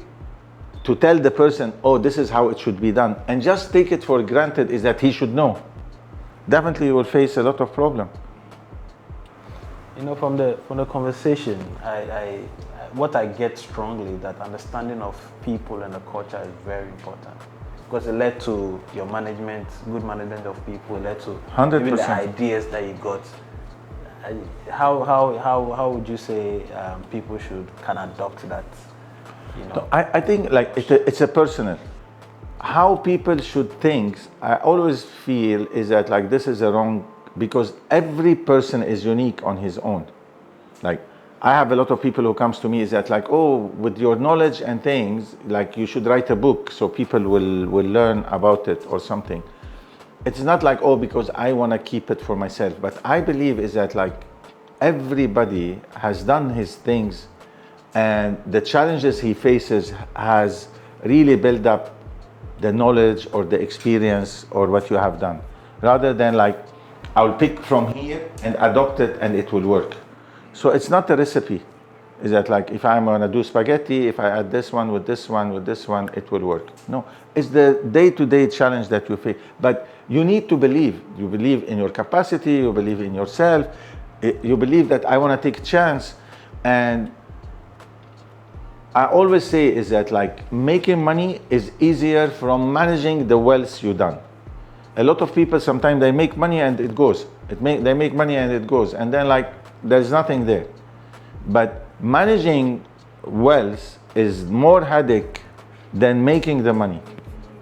to tell the person, oh, this is how it should be done, and just take it for granted is that he should know, definitely you will face a lot of problem. You know, from the conversation, what I get strongly, that understanding of people and the culture is very important, because it led to your management, good management of people, it led to 100%. Even the ideas that you got. How would you say people can adopt that? You know? I think like it's a personal. How people should think, I always feel is that like this is a wrong, because every person is unique on his own. Like I have a lot of people who comes to me is that like, oh, with your knowledge and things, like you should write a book so people will learn about it or something. It's not like, oh, because I want to keep it for myself. But I believe is that like everybody has done his things, and the challenges he faces has really built up the knowledge or the experience or what you have done, rather than like, I'll pick from here and adopt it and it will work. So it's not a recipe. is that like if I'm gonna do spaghetti, if I add this one with this one with this one, it will work. No, it's the day-to-day challenge that you face. But you need to believe. You believe in your capacity, you believe in yourself, you believe that I wanna take a chance. And I always say is that like making money is easier from managing the wealth you done. A lot of people sometimes they make money and it goes. They make money and it goes, and then like there's nothing there. But managing wealth is more headache than making the money,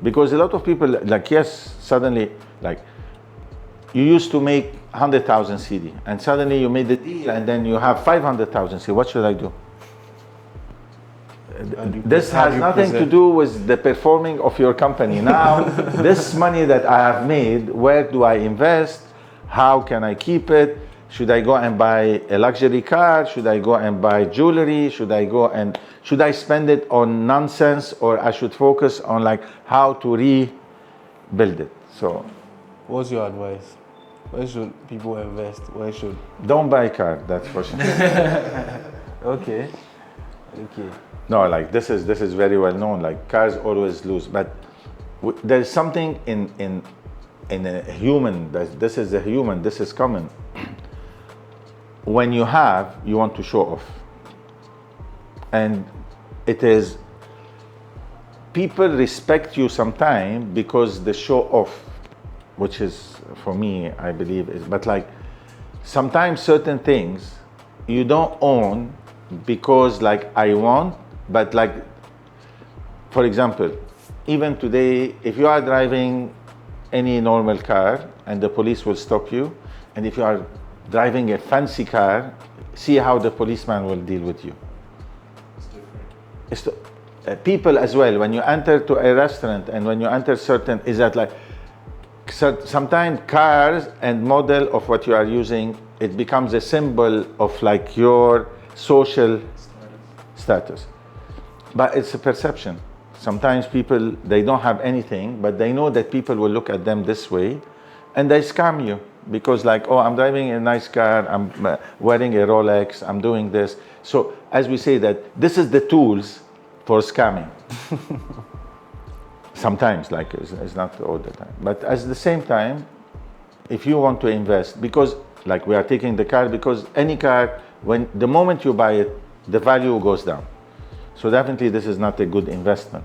because a lot of people like yes suddenly like you used to make 100,000 CD and suddenly you made the deal and then you have 500,000 CD. What should I do? This has nothing to do with the performing of your company. Now, this money that I have made, where do I invest? How can I keep it? Should I go and buy a luxury car? Should I go and buy jewelry? Should I spend it on nonsense, or I should focus on like how to rebuild it? So, what's your advice? Where should people invest? Where should? Don't buy a car, that's for sure. Okay. No, like this is very well known. Like cars always lose, but there's something in a human. This is a human. This is common. When you have, you want to show off, and it is people respect you sometimes because they show off, which is for me, I believe is. But like sometimes certain things you don't own because like I want. But like, for example, even today, if you are driving any normal car and the police will stop you, and if you are driving a fancy car, see how the policeman will deal with you. It's different. People as well, when you enter to a restaurant and when you enter certain, is that like, sometimes cars and model of what you are using, it becomes a symbol of like your social status. But it's a perception. Sometimes people, they don't have anything, but they know that people will look at them this way, and they scam you because like, oh, I'm driving a nice car, I'm wearing a Rolex, I'm doing this. So as we say that, this is the tools for scamming. Sometimes, like it's not all the time. But at the same time, if you want to invest, because like we are taking the car, because any car, when the moment you buy it, the value goes down. So definitely this is not a good investment.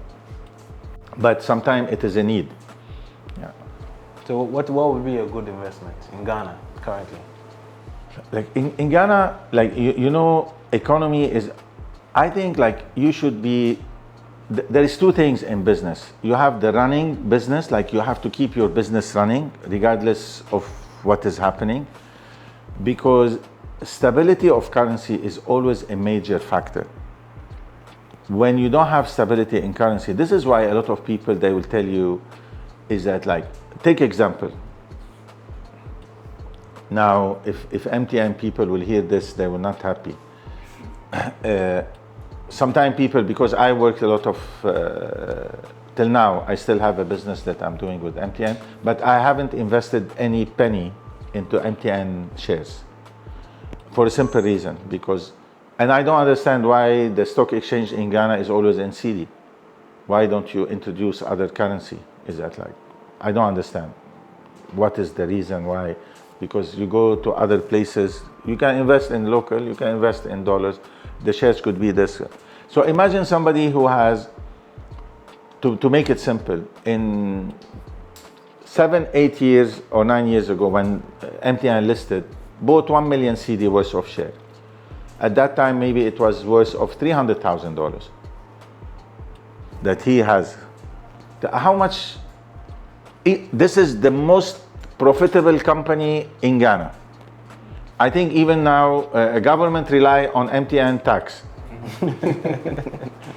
But sometimes it is a need. Yeah. So what would be a good investment in Ghana currently? Like in Ghana, like you know, economy is, I think like you should be, there is two things in business. You have the running business, like you have to keep your business running regardless of what is happening, because stability of currency is always a major factor. When you don't have stability in currency, this is why a lot of people, they will tell you is that like, take example. Now, if MTN people will hear this, they will not happy. Sometimes people, because I worked a lot of, till now, I still have a business that I'm doing with MTN, but I haven't invested any penny into MTN shares for a simple reason, because, and I don't understand why the stock exchange in Ghana is always in CD. Why don't you introduce other currency? Is that like, I don't understand. What is the reason why? Because you go to other places, you can invest in local, you can invest in dollars, the shares could be this. So imagine somebody who has, to make it simple, in 7, 8 years or 9 years ago when MTN listed, bought 1 million CD worth of share. At that time, maybe it was worth of $300,000 that he has. How much, this is the most profitable company in Ghana. I think even now, government rely on MTN tax.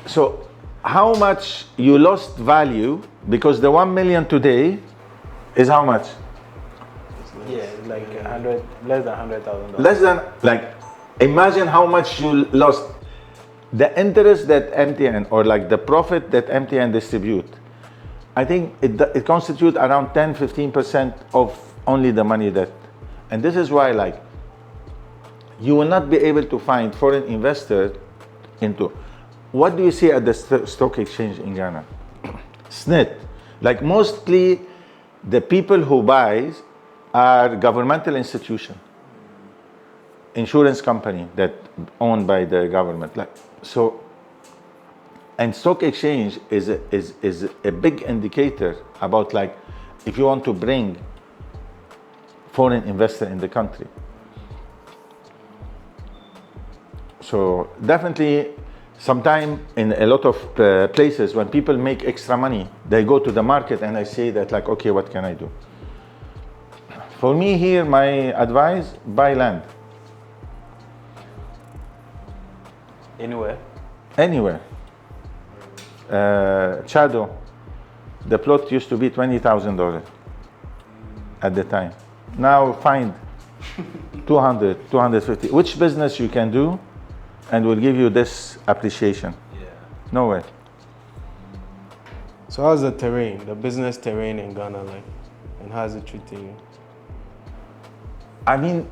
So how much you lost value, because the 1 million today is how much? Yeah, like less than $100,000. Less than, like, imagine how much you lost. The interest that MTN, or like the profit that MTN distribute, I think it constitutes around 10-15% of only the money that, and this is why like, you will not be able to find foreign investor into. What do you see at the stock exchange in Ghana? SNIT. Like mostly the people who buys are governmental institution, insurance company that owned by the government. Like so, and stock exchange is a big indicator about like if you want to bring foreign investor in the country. So definitely, sometime in a lot of places when people make extra money, they go to the market and I say that like, okay, what can I do? For me here, my advice, buy land. Anywhere? Anywhere. Chado, the plot used to be $20,000 at the time. Now find 200, 250. Which business you can do and will give you this appreciation? Yeah. Nowhere. So how's the terrain, the business terrain in Ghana like? And how's it treating you? I mean,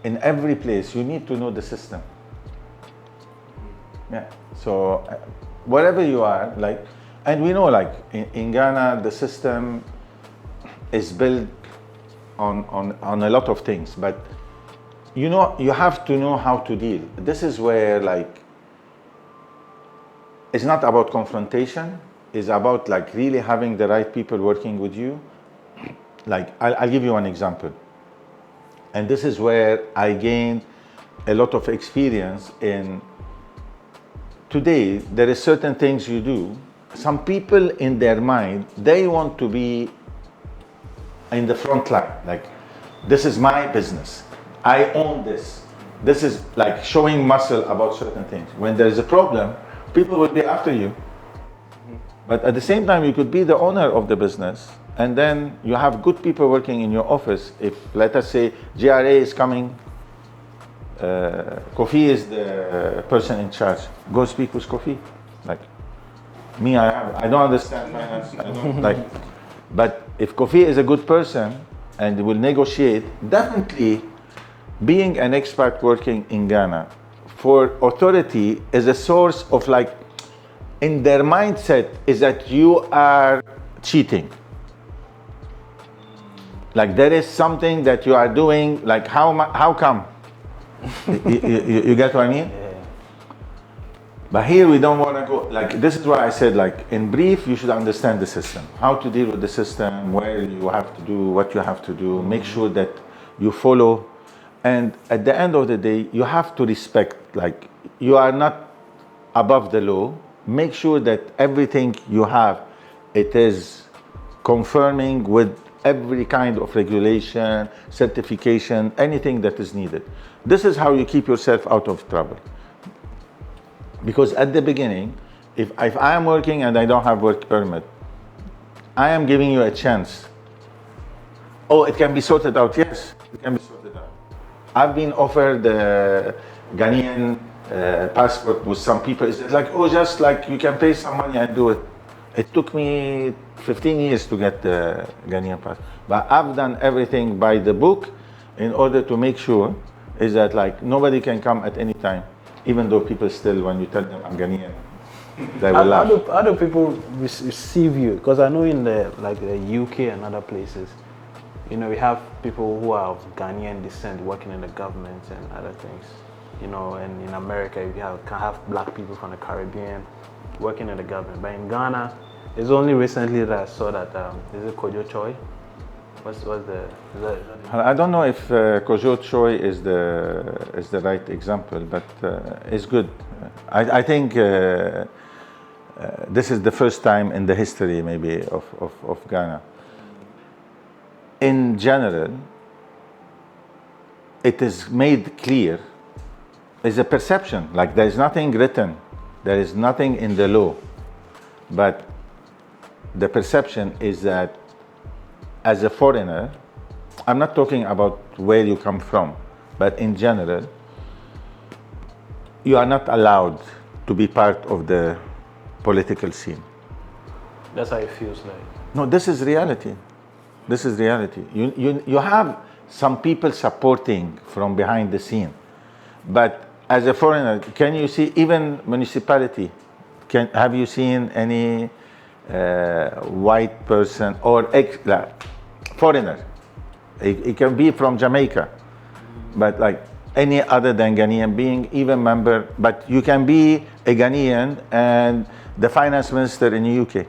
in every place, you need to know the system. Yeah. So wherever you are, like, and we know like in Ghana, the system is built on a lot of things, but you know, you have to know how to deal. This is where like, it's not about confrontation, it's about like really having the right people working with you. Like, I'll give you one example. And this is where I gained a lot of experience in. Today, there is certain things you do. Some people in their mind, they want to be in the front line. Like, this is my business. I own this. This is like showing muscle about certain things. When there is a problem, people will be after you. But at the same time, you could be the owner of the business, and then you have good people working in your office. If, let us say, GRA is coming, Kofi is the person in charge. Go speak with Kofi. Like me, I don't understand finance. I don't like, but if Kofi is a good person and will negotiate, definitely being an expat working in Ghana for authority is a source of like, in their mindset is that you are cheating. Like there is something that you are doing. Like how come? you get what I mean? Yeah. But here we don't want to go, like this is why I said like in brief you should understand the system, how to deal with the system, where you have to do, what you have to do, make sure that you follow, and at the end of the day you have to respect, like you are not above the law. Make sure that everything you have, it is confirming with every kind of regulation, certification, anything that is needed. This is how you keep yourself out of trouble. Because at the beginning, if I am working and I don't have work permit, I am giving you a chance. Oh, it can be sorted out. Yes, it can be sorted out. I've been offered the Ghanaian passport with some people. It's like, oh, just like you can pay some money and do it. It took me 15 years to get the Ghanaian passport. But I've done everything by the book in order to make sure is that like nobody can come at any time, even though people still, when you tell them I'm Ghanaian, they will laugh. How do people receive you? Because I know in the UK and other places, you know, we have people who are of Ghanaian descent working in the government and other things. You know, and in America, you can have black people from the Caribbean working in the government. But in Ghana, it's only recently that I saw that, is it Kojo Choi? What's the? I don't know if Kojo Choi is the right example, but it's good. I think this is the first time in the history maybe of Ghana. In general, it is made clear, it's a perception, like there is nothing written, there is nothing in the law, but the perception is that as a foreigner, I'm not talking about where you come from, but in general, you are not allowed to be part of the political scene. That's how it feels like. No, this is reality. This is reality. You have some people supporting from behind the scene, but as a foreigner, can you see even municipality? Have you seen any white person or foreigner? It can be from Jamaica, but like any other than Ghanaian being even member, but you can be a Ghanaian and the finance minister in the UK.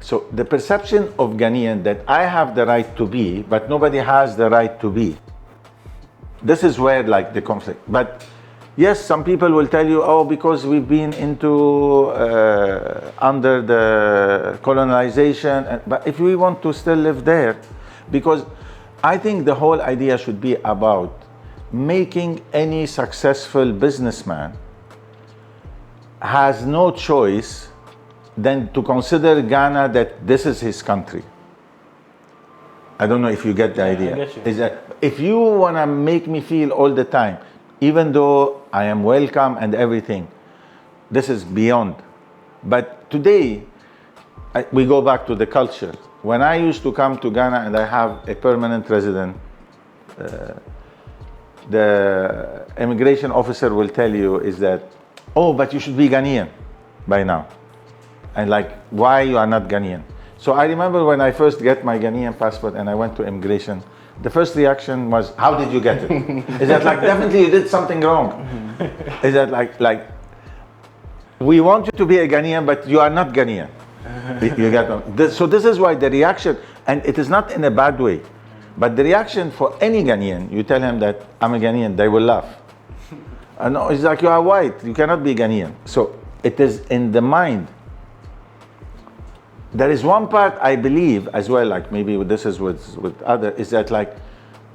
So the perception of Ghanaian that I have the right to be, but nobody has the right to be. This is where like the conflict. But yes, some people will tell you, oh, because we've been into under the colonization. But if we want to still live there, because I think the whole idea should be about making any successful businessman has no choice than to consider Ghana that this is his country. I don't know if you get the idea. I get you. Is that if you want to make me feel all the time, even though I am welcome and everything, this is beyond. But today, we go back to the culture. When I used to come to Ghana and I have a permanent resident, the immigration officer will tell you is that, oh, but you should be Ghanaian by now. And like, why you are not Ghanaian? So I remember when I first get my Ghanaian passport and I went to immigration, the first reaction was, how did you get it? Is that like, definitely you did something wrong? Is that like, we want you to be a Ghanaian, but you are not Ghanaian. You get this, so this is why the reaction, and it is not in a bad way, but the reaction for any Ghanaian, you tell him that I'm a Ghanaian, they will laugh. No, it's like you are white, you cannot be Ghanaian. So it is in the mind. There is one part I believe as well, like maybe this is with other, is that like,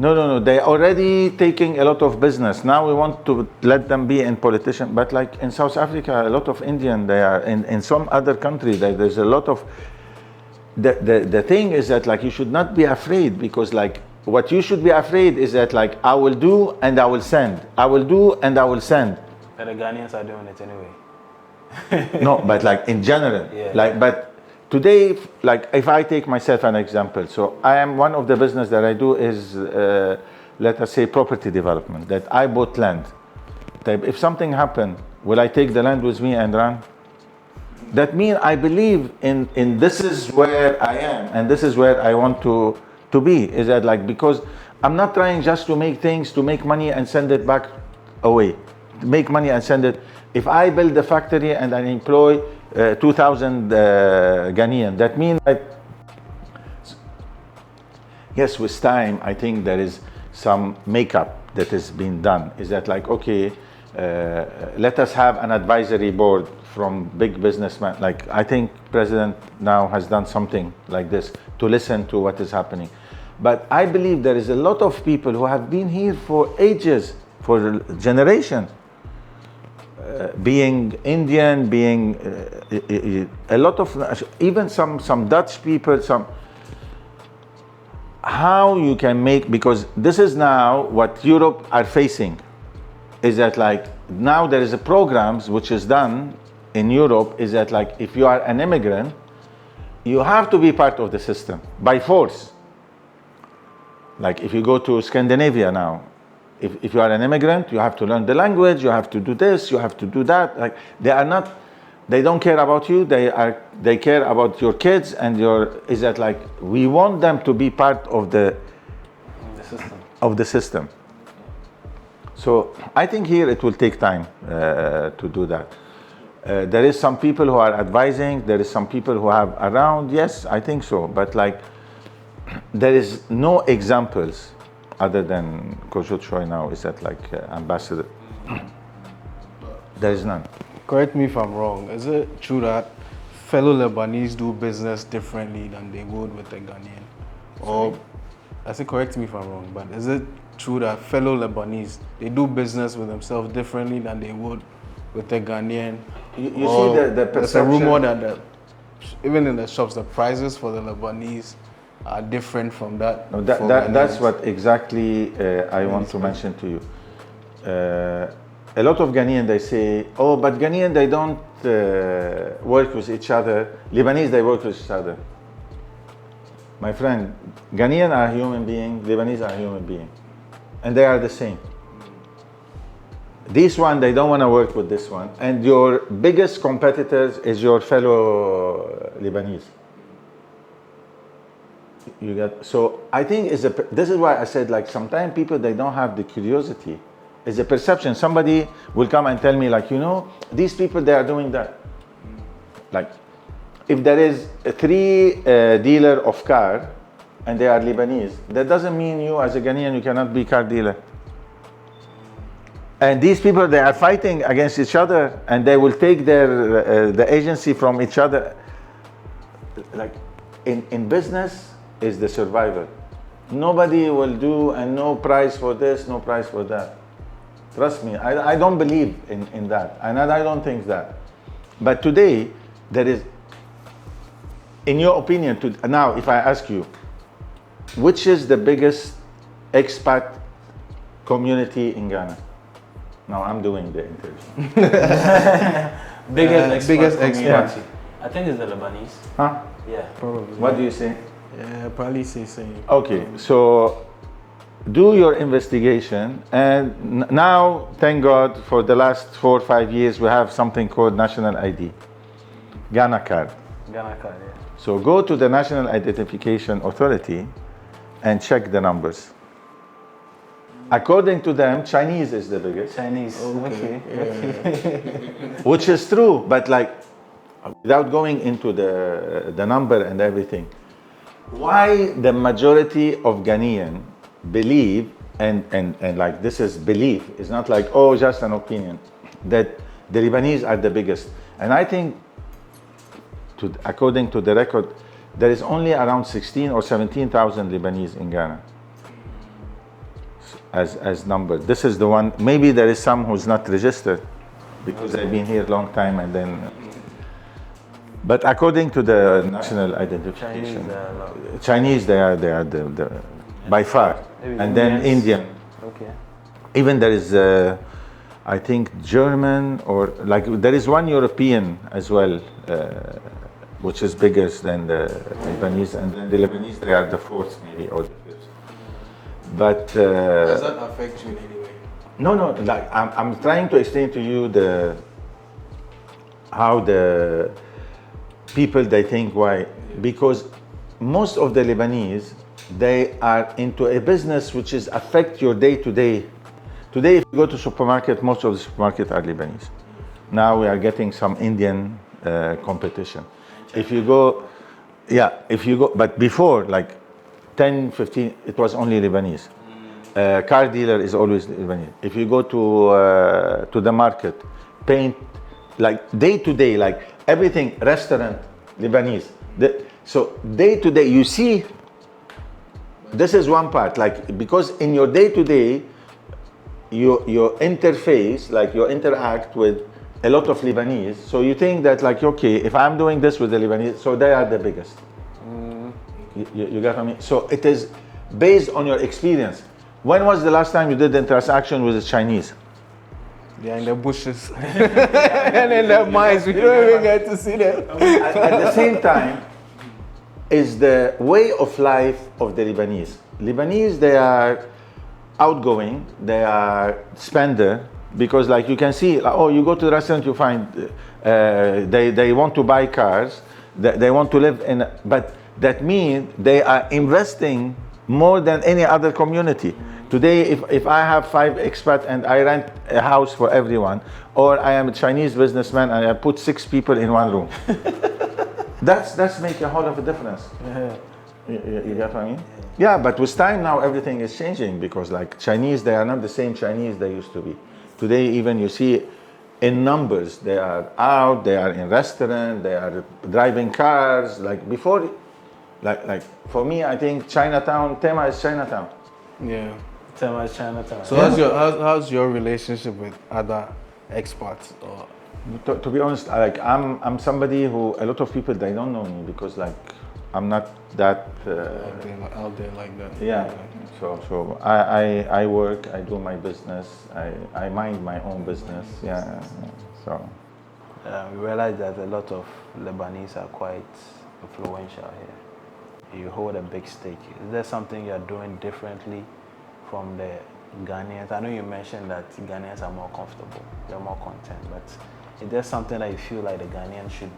no, they're already taking a lot of business. Now we want to let them be in politician. But like in South Africa, a lot of Indian, they are in some other country, there's a lot of, the thing is that like you should not be afraid, because like what you should be afraid is that like I will do and I will send. I will do and I will send. But the Ghanaians are doing it anyway. No, but like in general, Yeah. like, but today, like if I take myself an example, so I am one of the business that I do is, let us say, property development, that I bought land. If something happened, will I take the land with me and run? That means I believe in this is where I am and this is where I want to be. Is that like, because I'm not trying just to make things, to make money and send it back away. Make money and send it. If I build a factory and I employ 2,000 Ghanaian, that means that, yes, with time, I think there is some makeup that is being done. Is that like, okay, let us have an advisory board from big businessmen. Like I think President now has done something like this to listen to what is happening. But I believe there is a lot of people who have been here for ages, for generations. Being Indian, being a lot of, even some Dutch people, how you can make, because this is now what Europe are facing, is that like, now there is a programs which is done in Europe, is that like, if you are an immigrant, you have to be part of the system by force. Like if you go to Scandinavia now, if you are an immigrant, you have to learn the language, you have to do this, you have to do that. Like they don't care about you, they care about your kids and is that like, we want them to be part of the system. So I think here it will take time to do that. There is some people who are advising, there is some people who have around, yes, I think so, but like, there is no examples other than Kojo Choi now, is that like ambassador? There is none. Correct me if I'm wrong. Is it true that fellow Lebanese do business differently than they would with a Ghanaian? Or, I say correct me if I'm wrong, but is it true that fellow Lebanese, they do business with themselves differently than they would with a Ghanaian? You see the perception. There's a rumor that even in the shops, the prices for the Lebanese are different from that. No, that's what exactly I want to mention to you. A lot of Ghanaian, they say, oh, but Ghanaian, they don't work with each other. Lebanese, they work with each other. My friend, Ghanaian are human beings, Lebanese are human beings. And they are the same. This one, they don't want to work with this one. And your biggest competitors is your fellow Lebanese. You get, so I think this is why I said, like, sometimes people, they don't have the curiosity. It's a perception. Somebody will come and tell me, like, these people, they are doing that. Like, if there is a 3 dealer of car and they are Lebanese, that doesn't mean you as a Ghanaian, you cannot be car dealer. And these people, they are fighting against each other, and they will take the agency from each other. Like, in business is the survival. Nobody will do, and no price for this, no price for that. Trust me, I don't believe in that, and I don't think that. But today, there is, in your opinion, now if I ask you, which is the biggest expat community in Ghana? Now I'm doing the interview. Biggest expat. community. I think it's the Lebanese. Huh? Yeah. Probably. What do you say? Yeah, probably say same. Okay, so do your investigation, and now, thank God, for the last 4 or 5 years, we have something called National ID, Ghana card. Ghana card, yeah. So go to the National Identification Authority and check the numbers. According to them, Chinese is the biggest, Chinese. Okay. which is true, but like, without going into the number and everything, why the majority of Ghanaian believe, and like, this is belief, it's not like, oh, just an opinion, that the Lebanese are the biggest. And I think, according to the record, there is only around 16 or 17,000 Lebanese in Ghana as number. This is the one. Maybe there is some who's not registered because they've been here a long time, and then. But according to the national identification, Chinese, they are the by far, Maybe and then Indian. Okay. Even there is, I think, German, or like, there is one European as well, which is bigger than the Lebanese, and then the Lebanese, they are the 4th maybe, or the 5th. But Does that affect you in any way? no, like, I'm trying to explain to you how the people, they think why, because most of the Lebanese, they are into a business which is affect your day to day. Today, if you go to supermarket, most of the supermarket are Lebanese. Now we are getting some Indian competition. If you go, but before, like 10, 15, it was only Lebanese. Car dealer is always Lebanese. If you go to the market, paint, like day to day, like everything, restaurant, Lebanese. So day to day, you see, this is one part, like, because in your day to day, your interface, like, you interact with a lot of Lebanese, so you think that, like, okay, if I'm doing this with the Lebanese, so they are the biggest. You get what I mean? So it is based on your experience. When was the last time you did the transaction with the Chinese? They're in the bushes and in the mines. We don't even get to see them. At the same time, is the way of life of the Lebanese. Lebanese, they are outgoing, they are spender, because, like, you can see, like, oh, you go to the restaurant, you find they want to buy cars, they want to live in, but that means they are investing more than any other community. Today, if I have 5 expats and I rent a house for everyone, or I am a Chinese businessman and I put 6 people in one room, that's make a whole of a difference. You get what I mean? Yeah, but with time now, everything is changing, because, like, Chinese, they are not the same Chinese they used to be. Today, even you see in numbers, they are out, they are in restaurant, they are driving cars. Like before, like for me, I think Chinatown, Tema is Chinatown. Yeah. Tema is Chinatown. So how's your relationship with other expats? Or To be honest, like, I'm somebody who, a lot of people, they don't know me, because, like, I'm not that out there like that? yeah. So I work, I do my business, I mind my own business. Yeah. So we realize that a lot of Lebanese are quite influential here. You hold a big stake. Is there something you're doing differently from the Ghanaians? I know you mentioned that Ghanaians are more comfortable, they're more content, but is there something that you feel like the Ghanaians should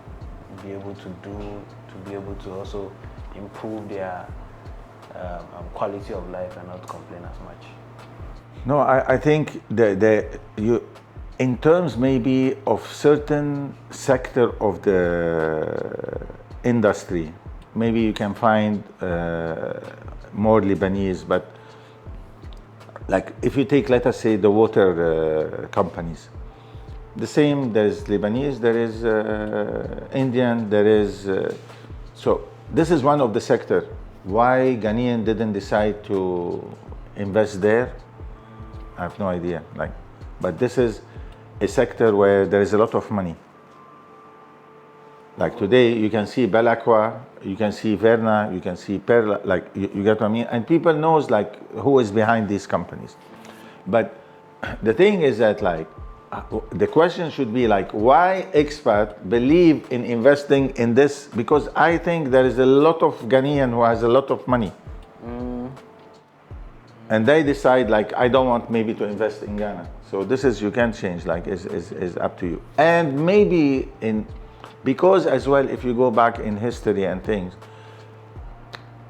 be able to do to be able to also improve their quality of life and not complain as much? No, I think in terms maybe of certain sector of the industry, maybe you can find more Lebanese, but like if you take, let us say, the water companies, the same, there's Lebanese, there is Indian, there is, so this is one of the sector. Why Ghanaian didn't decide to invest there, I have no idea. Like, but this is a sector where there is a lot of money. Like today, you can see Belacqua, you can see Verna, you can see Perla, like you get what I mean? And people knows like who is behind these companies. But the thing is that like, the question should be like, why expat believe in investing in this? Because I think there is a lot of Ghanaian who has a lot of money. And they decide like, I don't want maybe to invest in Ghana. So this is, you can change, like is up to you. And maybe because as well, if you go back in history and things,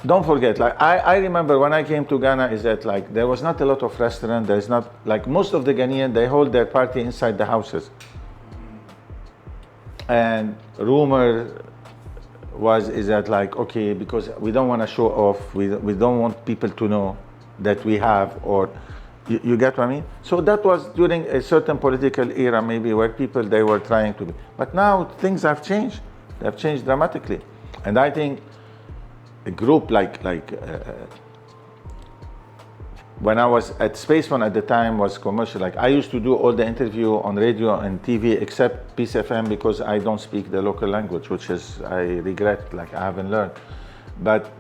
don't forget, like I remember when I came to Ghana is that like, there was not a lot of restaurant, there's not, like most of the Ghanaian, they hold their party inside the houses. And rumor is that like, okay, because we don't want to show off, we don't want people to know that we have, or you get what I mean? So that was during a certain political era maybe where people, they were trying to be. But now things have changed. They have changed dramatically. And I think a group like when I was at Spacefon at the time was Commercial. Like I used to do all the interview on radio and TV except Peace FM because I don't speak the local language, which is, I regret, like I haven't learned. But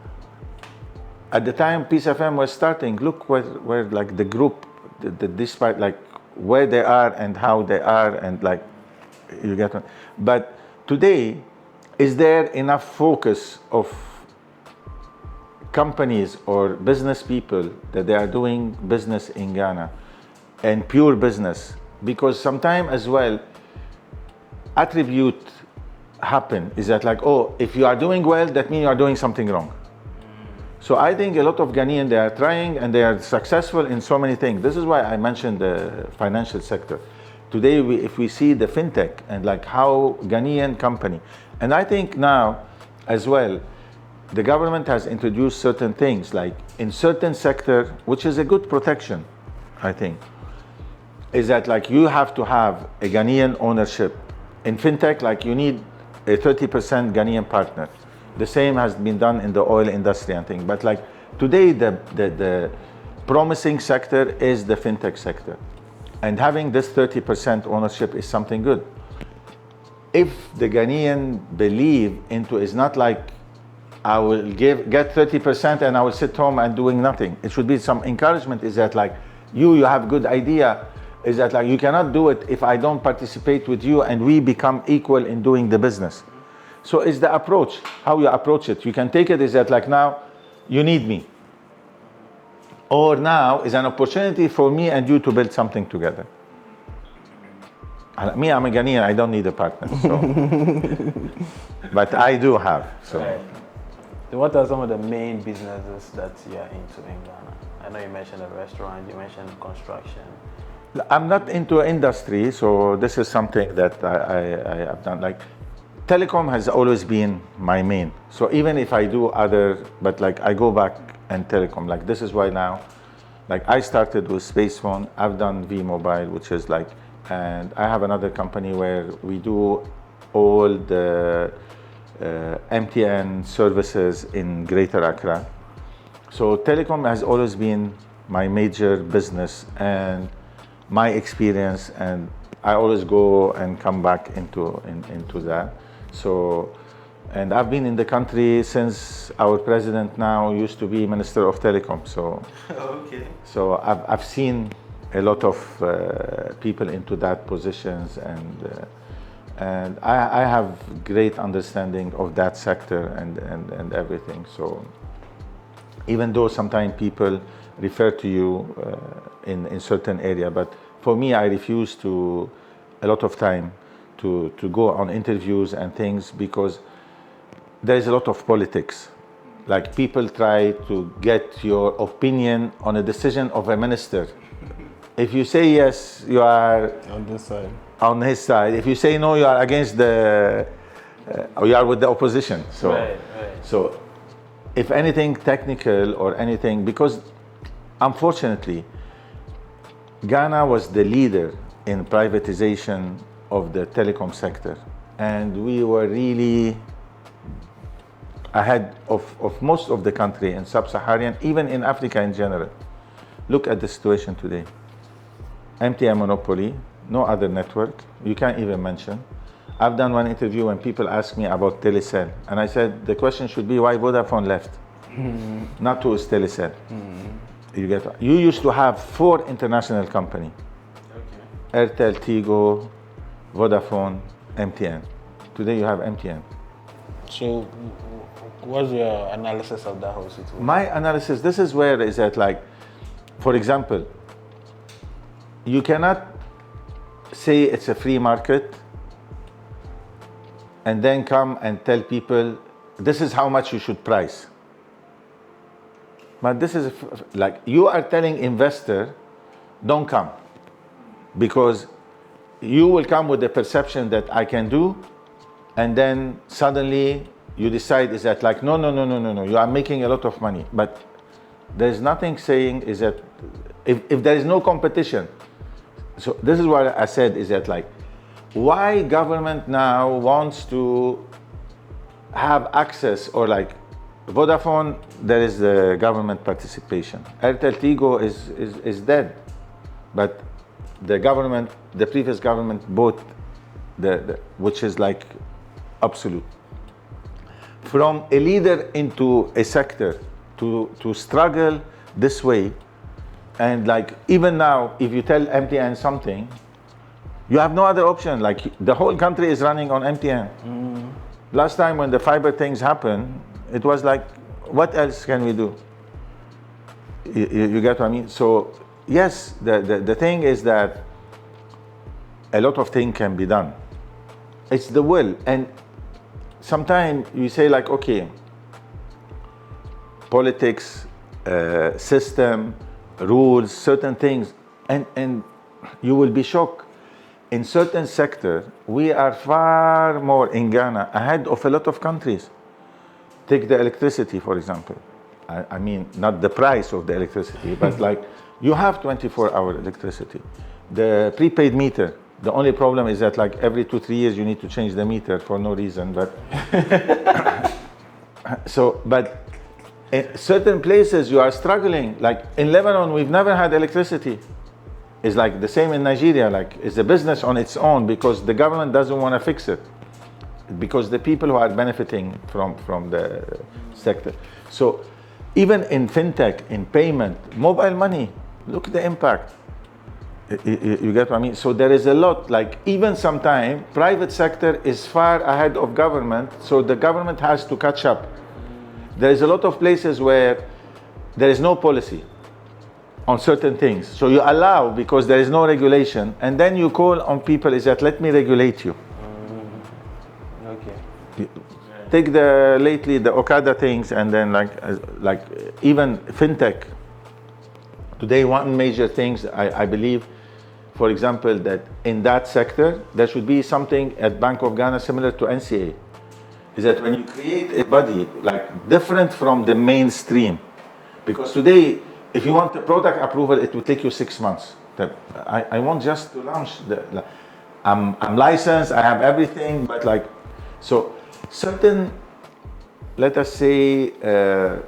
at the time Peace FM was starting, look where like the group, despite like where they are and how they are, and like, you get it. But today, is there enough focus of companies or business people that they are doing business in Ghana and pure business? Because sometimes as well, attribute happen is that like, oh, if you are doing well, that means you are doing something wrong. So I think a lot of Ghanaians, they are trying and they are successful in so many things. This is why I mentioned the financial sector. Today, if we see the fintech and like how Ghanaian company, and I think now as well, the government has introduced certain things like in certain sector, which is a good protection, I think, is that like you have to have a Ghanaian ownership. In fintech, like you need a 30% Ghanaian partner. The same has been done in the oil industry and things. But like today, the promising sector is the fintech sector. And having this 30% ownership is something good. If the Ghanaian believe into, is not like I will get 30% and I will sit home and doing nothing. It should be some encouragement, is that like you have good idea, is that like you cannot do it if I don't participate with you and we become equal in doing the business. So it's the approach, how you approach it. You can take it is that like now you need me. Or now is an opportunity for me and you to build something together. Me, I'm a Ghanaian, I don't need a partner. So. But I do have. So. Right. So what are some of the main businesses that you are into in Ghana? I know you mentioned a restaurant, you mentioned construction. I'm not into industry, so this is something that I have done. Like Telecom has always been my main. So even if I do other, but like I go back and Telecom, like this is why now, like I started with Spacefon, I've done V-Mobile, which is like, and I have another company where we do all the MTN services in Greater Accra. So Telecom has always been my major business and my experience, and I always go and come back into that. So, and I've been in the country since our president now used to be Minister of Telecom. So, Okay. So I've seen a lot of people into that positions, and I have great understanding of that sector and everything. So even though sometimes people refer to you in certain area. But for me, I refuse to a lot of time to go on interviews and things because there is a lot of politics. Like people try to get your opinion on a decision of a minister. If you say yes, you are On this side. on his side. If you say no, you are against the, or you are with the opposition. So, Right. so if anything technical or anything, because unfortunately, Ghana was the leader in privatization of the telecom sector. And we were really ahead of most of the country in sub-Saharan, even in Africa in general. Look at the situation today. MTN monopoly, no other network, you can't even mention. I've done one interview when people ask me about Telecel, and I said the question should be why Vodafone left, not to Telecel. You used to have 4 international companies, Airtel, Tigo, Vodafone, MTN. Today you have MTN. So, what's your analysis of that whole situation? My analysis, this is where is that like, for example, you cannot say it's a free market and then come and tell people this is how much you should price. But this is like you are telling investor, don't come, because you will come with the perception that I can do, and then suddenly you decide is that like no, you are making a lot of money. But there's nothing saying is that if there is no competition. So this is what I said is that like why government now wants to have access, or like Vodafone, there is the government participation. Airtel Tigo is dead, but the government, the previous government bought the which is like absolute. From a leader into a sector to struggle this way, and like even now, if you tell MTN something, you have no other option. Like the whole country is running on MTN. Last time when the fiber things happened, it was like, what else can we do? You get what I mean? So yes, the thing is that a lot of things can be done. It's the will. And sometimes you say like, okay, politics, system, rules, certain things, and you will be shocked. In certain sector, we are far more in Ghana ahead of a lot of countries. Take the electricity, for example. I mean, not the price of the electricity, but like you have 24-hour electricity. The prepaid meter, the only problem is that like every 2-3 years you need to change the meter for no reason. But but in certain places you are struggling. Like in Lebanon, we've never had electricity. It's like the same in Nigeria. Like it's a business on its own because the government doesn't want to fix it, because the people who are benefiting from the sector. So even in fintech, in payment, mobile money, look at the impact. You get what I mean? So there is a lot, like even sometimes private sector is far ahead of government, so the government has to catch up. There is a lot of places where there is no policy on certain things. So you allow because there is no regulation, and then you call on people is that let me regulate you. Okay. Take lately the Okada things, and then like even fintech. Today one major things I believe, for example, that in that sector there should be something at Bank of Ghana similar to NCA. Is that when you create a body like different from the mainstream, because today if you want the product approval, it will take you 6 months. I want just to launch I'm licensed, I have everything, but like, so certain, let us say,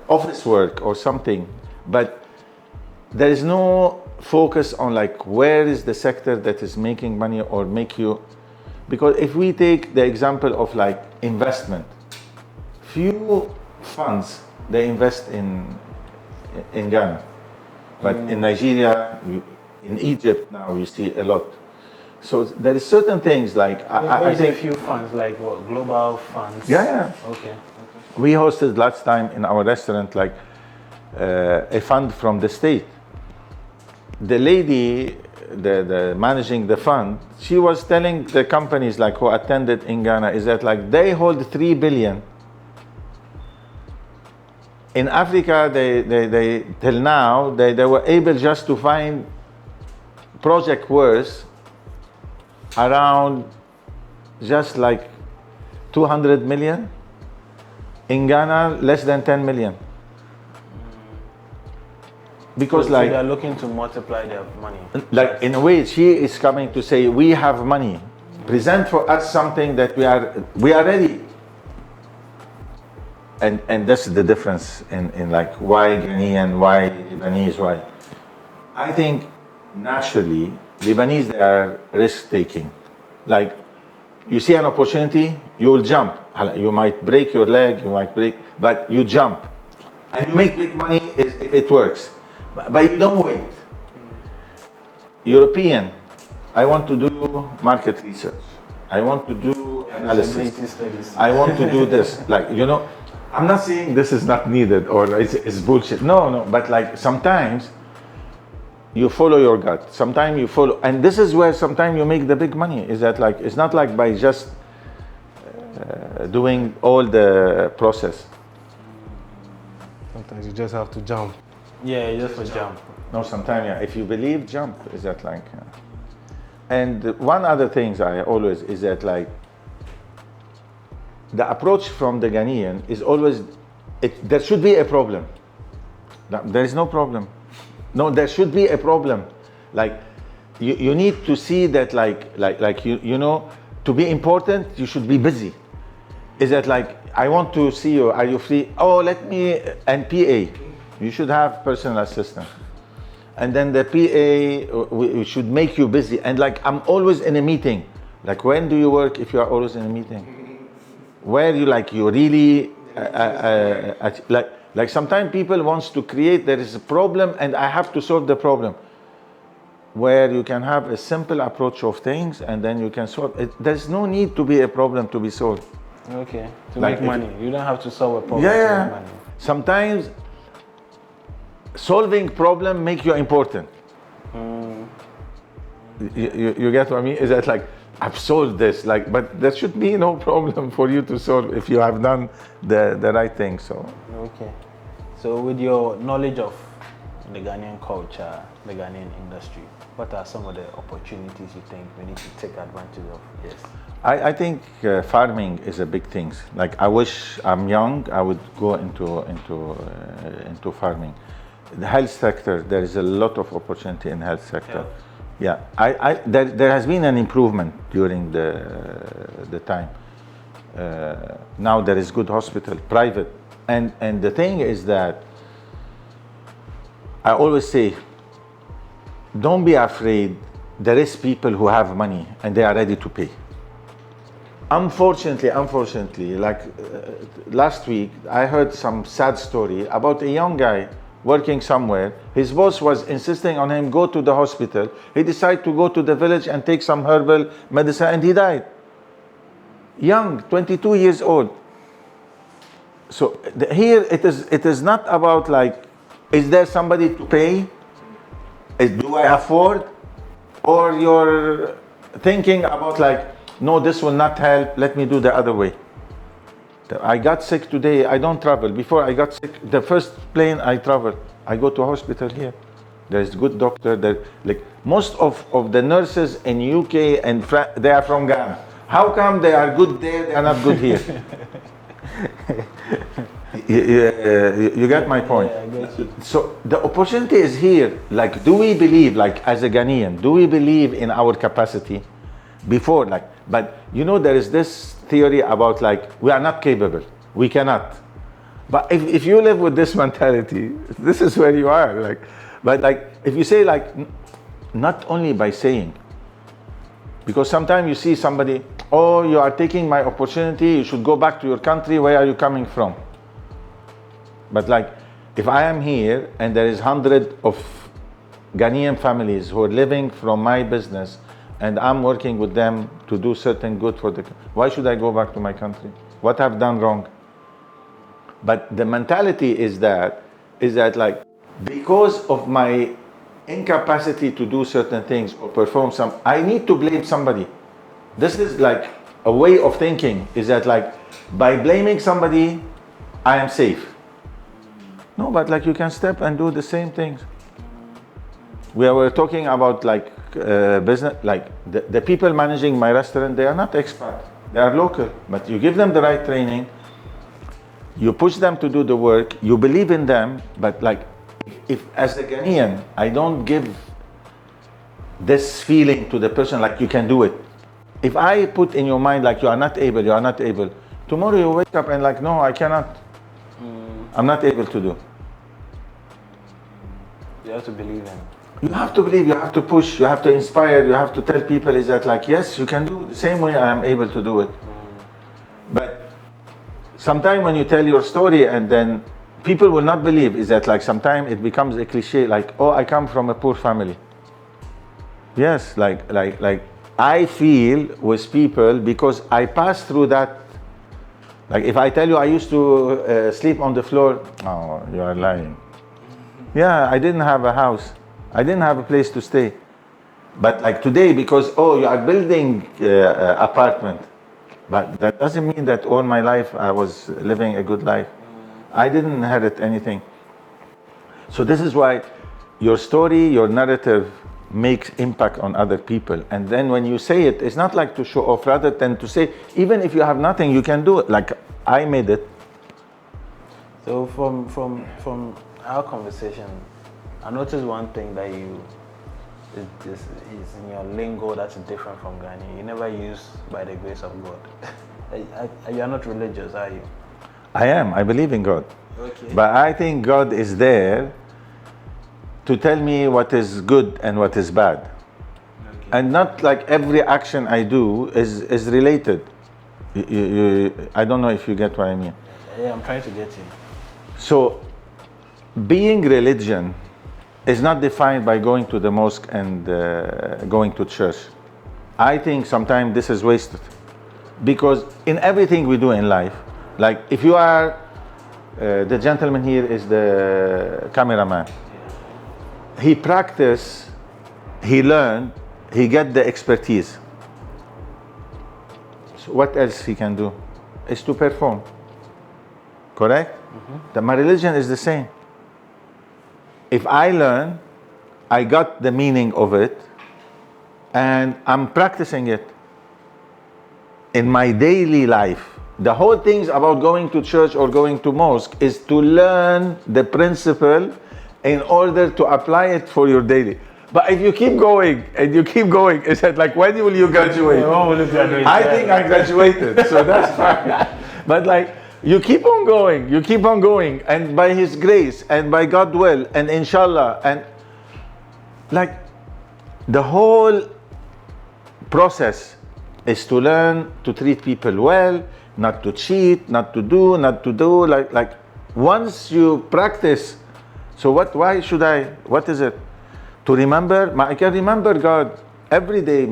office work or something, but there is no focus on like where is the sector that is making money or make you, because if we take the example of like investment, few funds they invest in Ghana, but in Nigeria, in Egypt now you see a lot. So there is certain things like I think a few funds like what, global funds. Yeah. Okay. We hosted last time in our restaurant like a fund from the state. The lady, the managing the fund, she was telling the companies like who attended in Ghana is that like they hold 3 billion. In Africa, they till now, they were able just to find project worth around just like 200 million. In Ghana, less than 10 million. Because So like they're looking to multiply their money. like in a way, she is coming to say, we have money. Present for us something that we are ready. And that's the difference in like why Ghanaian, why Lebanese, why. I think naturally, Lebanese, they are risk-taking. Like, you see an opportunity, you will jump. You might break your leg, but you jump. And you make big money if it works. But you don't wait. European, I want to do market research. I want to do analysis. I want to do this. Like, you know, I'm not saying this is not needed or it's bullshit. No, but like sometimes you follow your gut. Sometimes you follow, and this is where sometimes you make the big money. Is that like, it's not like by just doing all the process. Sometimes you just have to jump. Yeah, just for jump. No, sometimes, yeah, if you believe, jump. Is that like, and one other thing I always is that like, the approach from the Ghanaian is always, there should be a problem. There is no problem. No, there should be a problem. Like, you need to see that like you know, to be important, you should be busy. Is that like, I want to see you, are you free? Oh, let me, and PA. You should have personal assistant. And then the PA, we should make you busy. And like, I'm always in a meeting. Like, when do you work if you are always in a meeting? Where you like, you really, like sometimes people wants to create, there is a problem and I have to solve the problem. Where you can have a simple approach of things and then you can solve it. There's no need to be a problem to be solved. Okay, to Like make money. You don't have to solve a problem to Yeah, make money. sometimes solving problem make you important. You get what I mean? Is that like, I've solved this, like, but there should be no problem for you to solve if you have done the right thing. So Okay. So with your knowledge of the Ghanaian culture, the Ghanaian industry, what are some of the opportunities you think we need to take advantage of? Yes. I think farming is a big thing. Like, I wish I'm young, I would go into farming. The health sector, there is a lot of opportunity in health sector. Yeah, there has been an improvement during the time. Now there is good hospital, private, and the thing is that I always say, don't be afraid. There is people who have money and they are ready to pay. Unfortunately, like last week, I heard some sad story about a young guy working somewhere. His boss was insisting on him go to the hospital. He decided to go to the village and take some herbal medicine and he died. Young, 22 years old. So here it is not about like, is there somebody to pay? Do I afford? Or you're thinking about like, no, this will not help, let me do the other way. I got sick today, I don't travel. Before I got sick, the first plane I traveled, I go to a hospital here. There's good doctor. Like most of the nurses in UK and they are from Ghana. How come they are good there, they are not good here? You get my point? Yeah, I get you. So the opportunity is here. Like, do we believe, like as a Ghanaian, do we believe in our capacity? Before, like, but you know, there is this theory about like, we are not capable, we cannot. But if you live with this mentality, this is where you are. Like, but like, if you say like, not only by saying, because sometimes you see somebody, oh, you are taking my opportunity, you should go back to your country, where are you coming from? But like, if I am here and there is 100 of Ghanaian families who are living from my business and I'm working with them to do certain good for the, why should I go back to my country? What I've done wrong? But the mentality is that is that like, because of my incapacity to do certain things or perform some, I need to blame somebody. This is like a way of thinking, is that like, by blaming somebody, I am safe. No, but like you can step and do the same things. We were talking about like business, like the people managing my restaurant, they are not expat, they are local, but you give them the right training, you push them to do the work, you believe in them, but like, if as a Ghanaian, I don't give this feeling to the person like you can do it. If I put in your mind like you are not able, tomorrow you wake up and like, no, I cannot. I'm not able to do. You have to believe in. You have to believe, you have to push, you have to inspire, you have to tell people is that like, yes, you can do the same way I am able to do it. But sometimes when you tell your story and then people will not believe, is that like sometimes it becomes a cliche like, oh, I come from a poor family. Yes, like I feel with people because I pass through that. Like if I tell you I used to sleep on the floor, oh, you are lying. Yeah, I didn't have a house. I didn't have a place to stay. But like today, because, oh, you are building apartment. But that doesn't mean that all my life I was living a good life. I didn't inherit anything. So this is why your story, your narrative makes impact on other people. And then when you say it, it's not like to show off, rather than to say, even if you have nothing, you can do it. Like I made it. So from our conversation, I noticed one thing that is in your lingo that's different from Ghana. You never use by the grace of God. You are not religious, are you? I am. I believe in God. Okay. But I think God is there to tell me what is good and what is bad. Okay. And not like every action I do is related. I don't know if you get what I mean. Yeah, I'm trying to get you. So, being religion is not defined by going to the mosque and going to church. I think sometimes this is wasted. Because in everything we do in life, like if you are, the gentleman here is the cameraman. He practiced, he learned, he get the expertise. So what else he can do? Is to perform. Correct? Mm-hmm. My religion is the same. If I learn, I got the meaning of it, and I'm practicing it in my daily life. The whole thing about going to church or going to mosque is to learn the principle in order to apply it for your daily. But if you keep going and you keep going, it's like, when will you graduate? I think I graduated, so that's fine. But like, you keep on going, and by His grace and by God's will and inshallah, and like the whole process is to learn to treat people well, not to cheat, not to do, like once you practice. So why should I, what is it? To remember, I can remember God every day.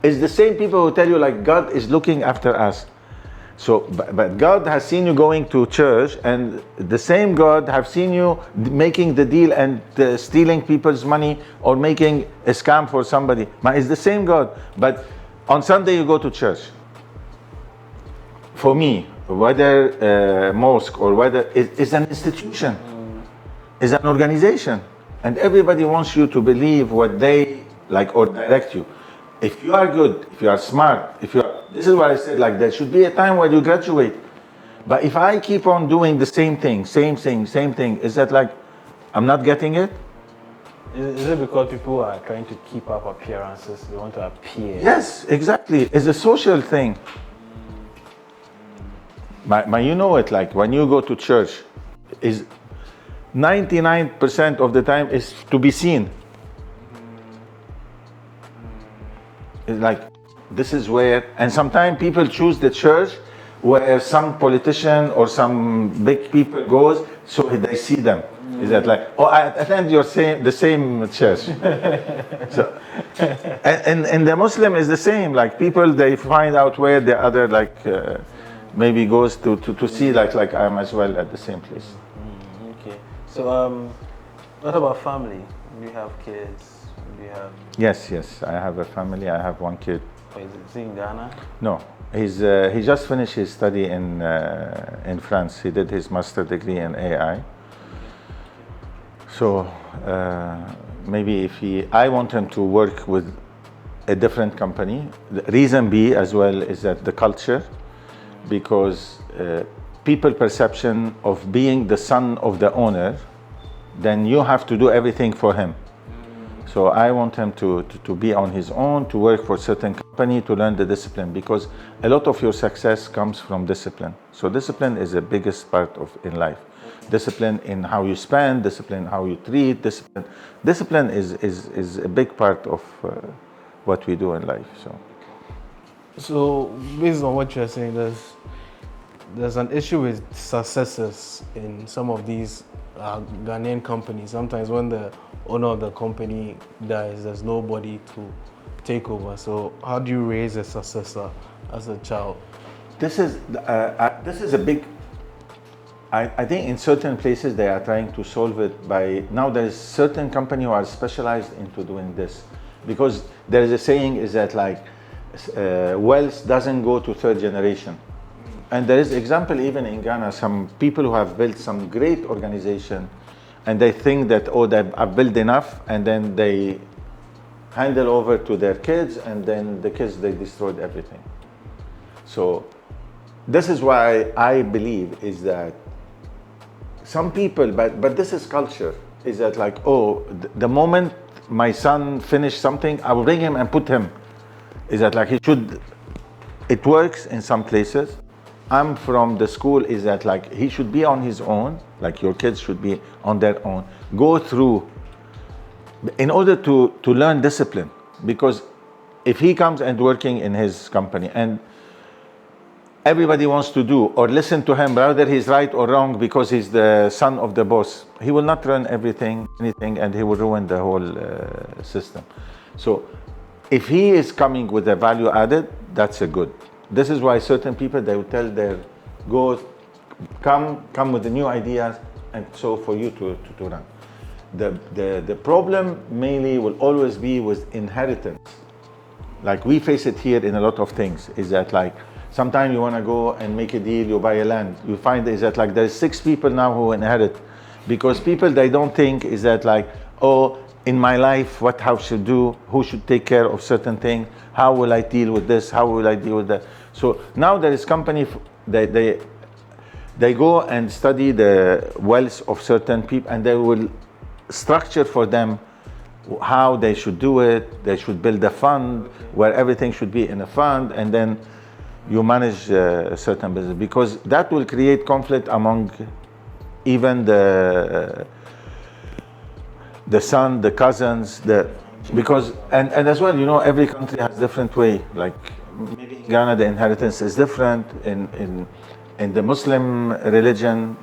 It's the same people who tell you like God is looking after us. So, but God has seen you going to church, and the same God have seen you making the deal and stealing people's money or making a scam for somebody. It's the same God. But on Sunday you go to church. For me, whether mosque or whether it's an institution, it's an organization, and everybody wants you to believe what they like or direct you. If you are good, if you are smart, this is what I said, like there should be a time where you graduate. But if I keep on doing the same thing, is that like I'm not getting it? Is it because people are trying to keep up appearances? They want to appear? Yes, exactly. It's a social thing. You know it, like when you go to church, is 99% of the time is to be seen. It's like, this is where, and sometimes people choose the church where some politician or some big people goes, so they see them. Is that like, oh, I attend the same church. So, and the Muslim is the same. Like people, they find out where the other maybe goes to see like I'm as well at the same place. Okay. So, what about family? Do you have kids? Do you have? Yes, I have a family. I have one kid. Is he in Ghana? No, he just finished his study in France. He did his master degree in AI. So maybe I want him to work with a different company. The reason B as well is that the culture, because people perception of being the son of the owner, then you have to do everything for him. So I want him to be on his own, to work for a certain company, to learn the discipline, because a lot of your success comes from discipline. So discipline is the biggest part in life. Discipline in how you spend, discipline how you treat, discipline is a big part of what we do in life. So based on what you're saying, there's an issue with successes in some of these Ghanaian companies. Sometimes when the owner of the company dies, there's nobody to take over. So how do you raise a successor as a child? This is a big. I think in certain places they are trying to solve it by now. There's certain companies who are specialized into doing this, because there is a saying is that like wealth doesn't go to third generation. And there is example even in Ghana, some people who have built some great organization and they think that, oh, I've built enough, and then they handle over to their kids, and then the kids, they destroyed everything. So this is why I believe is that some people, but this is culture, is that like, oh, the moment my son finished something, I will bring him and put him. Is that like it works in some places. I'm from the school is that like he should be on his own, like your kids should be on their own, go through in order to learn discipline. Because if he comes and working in his company and everybody wants to do or listen to him, whether he's right or wrong because he's the son of the boss, he will not run anything, and he will ruin the whole system. So if he is coming with a value added, that's a good. This is why certain people, they will tell come with the new ideas, and so for you to run. The problem mainly will always be with inheritance. Like we face it here in a lot of things, is that like sometimes you want to go and make a deal, you buy a land, you find is that like there's 6 people now who inherit, because people, they don't think is that like, oh, in my life, how should do, who should take care of certain thing, how will I deal with this, how will I deal with that. So now there is company, they go and study the wealth of certain people, and they will structure for them how they should do it. They should build a fund where everything should be in a fund, and then you manage a certain business, because that will create conflict among even the son, the cousins, because as well, you know, every country has different way. Like maybe in Ghana the inheritance is different. In the Muslim religion,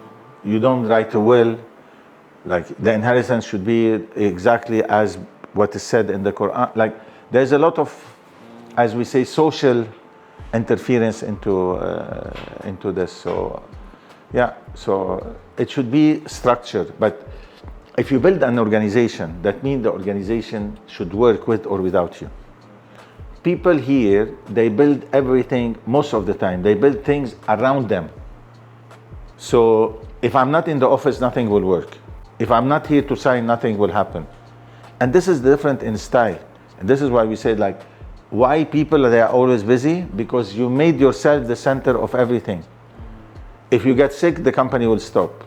you don't write a will. Like the inheritance should be exactly as what is said in the Quran. Like there's a lot of, as we say, social interference into this. So yeah, so it should be structured. But if you build an organization, that means the organization should work with or without you. People here, they build everything, most of the time, they build things around them. So if I'm not in the office, nothing will work. If I'm not here to sign, nothing will happen. And this is different in style. And this is why we say like, why people, they are always busy? Because you made yourself the center of everything. If you get sick, the company will stop.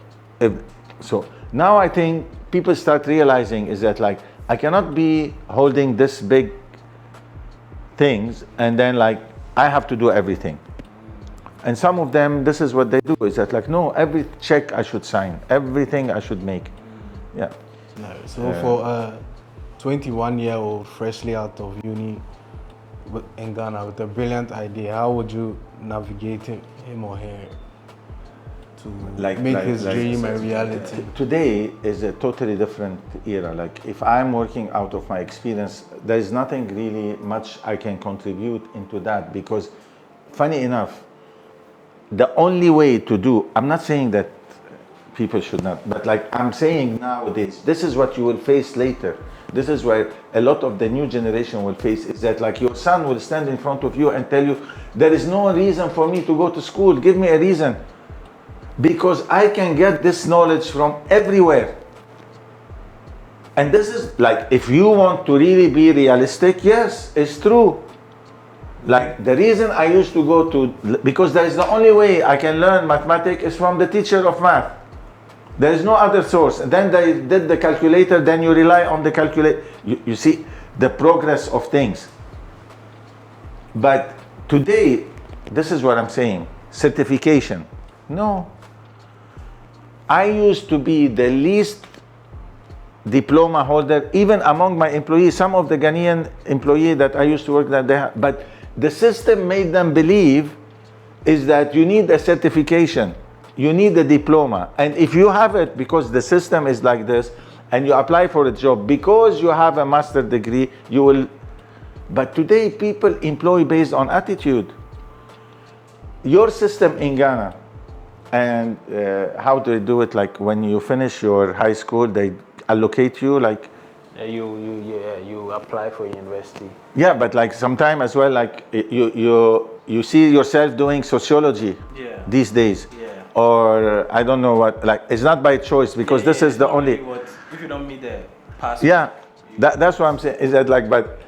So now I think people start realizing is that like, I cannot be holding this big things and then like, I have to do everything. And some of them, this is what they do, is that like, no, every check I should sign, everything I should make. Yeah. No, so for a 21-year-old freshly out of uni in Ghana with a brilliant idea, how would you navigate him or her to make his dream a reality? Today is a totally different era. Like if I'm working out of my experience, there is nothing really much I can contribute into that, because funny enough, the only way to do, I'm not saying that people should not. But like I'm saying nowadays, this is what you will face later. This is where a lot of the new generation will face, is that like your son will stand in front of you and tell you, there is no reason for me to go to school. Give me a reason. Because I can get this knowledge from everywhere. And this is like, if you want to really be realistic, yes, it's true. Like the reason I used to go to, because that is the only way I can learn mathematics is from the teacher of math. There is no other source. And then they did the calculator, then you rely on the calculator. You see the progress of things. But today, this is what I'm saying, certification. No. I used to be the least diploma holder, even among my employees. Some of the Ghanaian employees that I used to work that they have, but the system made them believe is that you need a certification, you need a diploma, and if you have it, because the system is like this, and you apply for a job because you have a master's degree, you will. But today people employ based on attitude. Your system in Ghana, and how do they do it? Like when you finish your high school, they allocate you like. You apply for university. Yeah, but like sometime as well, like you see yourself doing sociology these days. Yeah. Or I don't know what, like it's not by choice, because this is the only. If you don't meet the pass. Yeah, that's what I'm saying. Is that like, but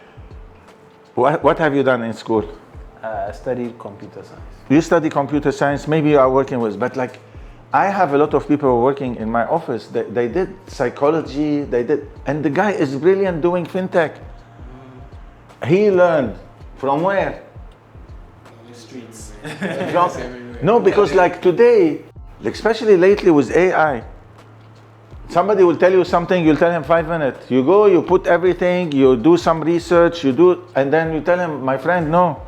what have you done in school? I studied computer science. You study computer science, maybe you are working with, but like I have a lot of people working in my office. They did psychology, and the guy is brilliant doing fintech. He learned from where? On the streets. No, because like today, especially lately with AI, somebody will tell you something, you'll tell him 5 minutes. You go, you put everything, you do some research, and then you tell him, my friend, no,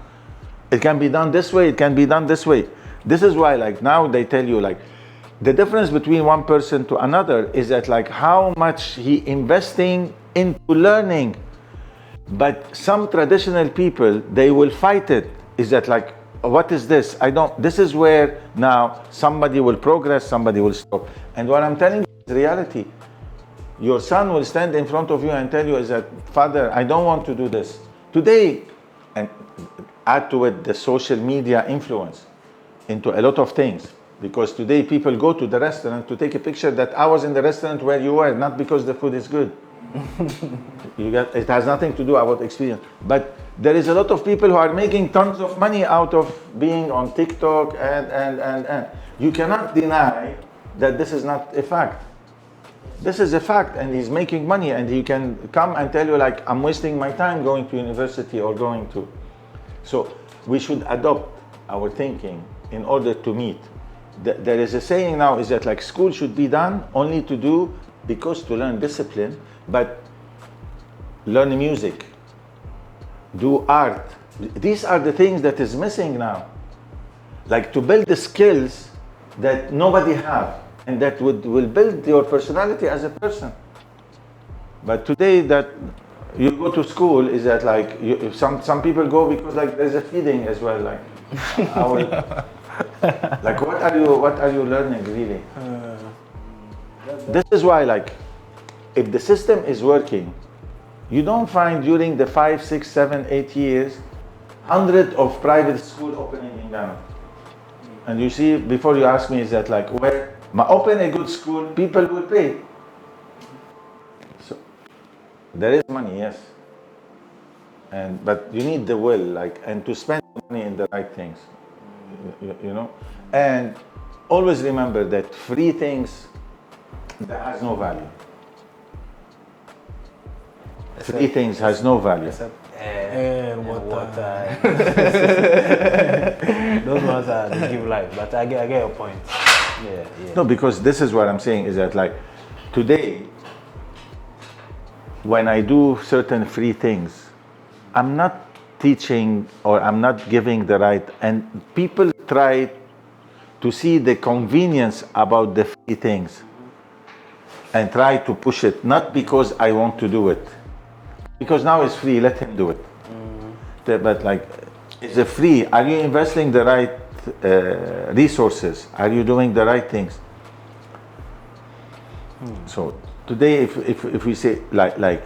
it can be done this way, it can be done this way. This is why like now they tell you like, the difference between one person to another is that like how much he investing into learning. But some traditional people, they will fight it. Is that like, what is this? This is where now somebody will progress, somebody will stop. And what I'm telling you is reality. Your son will stand in front of you and tell you is that, Father, I don't want to do this. Today, and add to it the social media influence into a lot of things. Because today people go to the restaurant to take a picture that I was in the restaurant where you were, not because the food is good. It has nothing to do about experience. But there is a lot of people who are making tons of money out of being on TikTok and. You cannot deny that this is not a fact. This is a fact, and he's making money, and he can come and tell you like, I'm wasting my time going to university or going to. So we should adopt our thinking in order to meet. There is a saying now is that like school should be done only to learn discipline, but learn music, do art. These are the things that is missing now. Like to build the skills that nobody have, and that will build your personality as a person. But today that you go to school is that like some people go because like there's a feeding as well, like like what are you learning really? This is why like if the system is working, you don't find during the 5, 6, 7, 8 years hundreds of private school opening in Ghana. And you see, before you ask me, is that like where open a good school, people will pay. So there is money, yes, but you need the will, like, and to spend money in the right things. You know, and always remember that free things that has no value. Free things has no value. Air and water. Those ones are they give life, but I get your point. Yeah. No, because this is what I'm saying is that like today, when I do certain free things, I'm not teaching or I'm not giving the right, and people try to see the convenience about the free things and try to push it, not because I want to do it, because now it's free, let him do it. But like, is it free? Are you investing the right resources? Are you doing the right things? So today, if we say like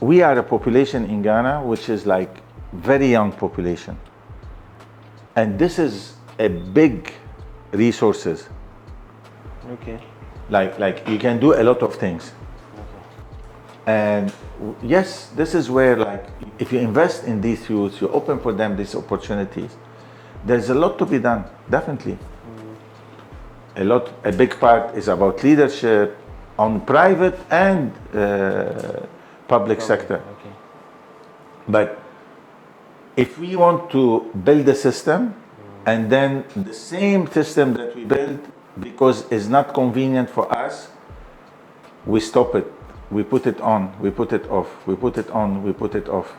we are a population in Ghana which is like very young population, and this is a big resources. Okay. Like you can do a lot of things. And yes, this is where, like, if you invest in these youths, you open for them these opportunities, there's a lot to be done, definitely. A big part is about leadership on private and public sector. Okay. But if we want to build a system, and then the same system that we build, because it's not convenient for us, we stop it. We put it on, we put it off, we put it on, we put it off.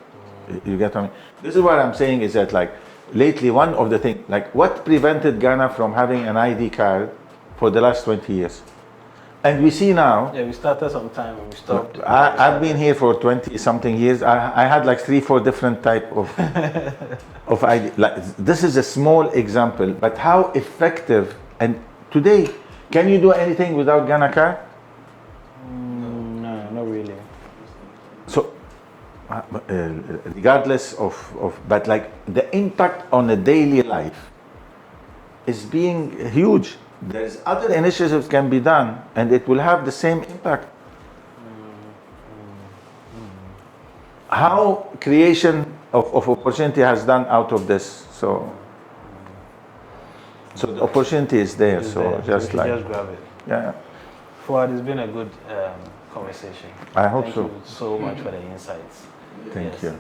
You get what I mean? This is what I'm saying, is that, like, lately one of the things, like, what prevented Ghana from having an ID card for the last 20 years? And we see now, Yeah, we started sometime and we stopped. I've been here for 20 something years. I had like 3-4 different type of of ID. Like, this is a small example, but how effective. And today, can you do anything without Ghana card? No, not really. So, regardless of, but like the impact on a daily life is being huge. There's other initiatives can be done, and it will have the same impact. How creation of opportunity has done out of this. So the opportunity is there. It's So there. just We like, should just grab it. yeah. Fouad, it's been a good conversation. I hope Thank so. you so much for the insights. Thank Yes. you.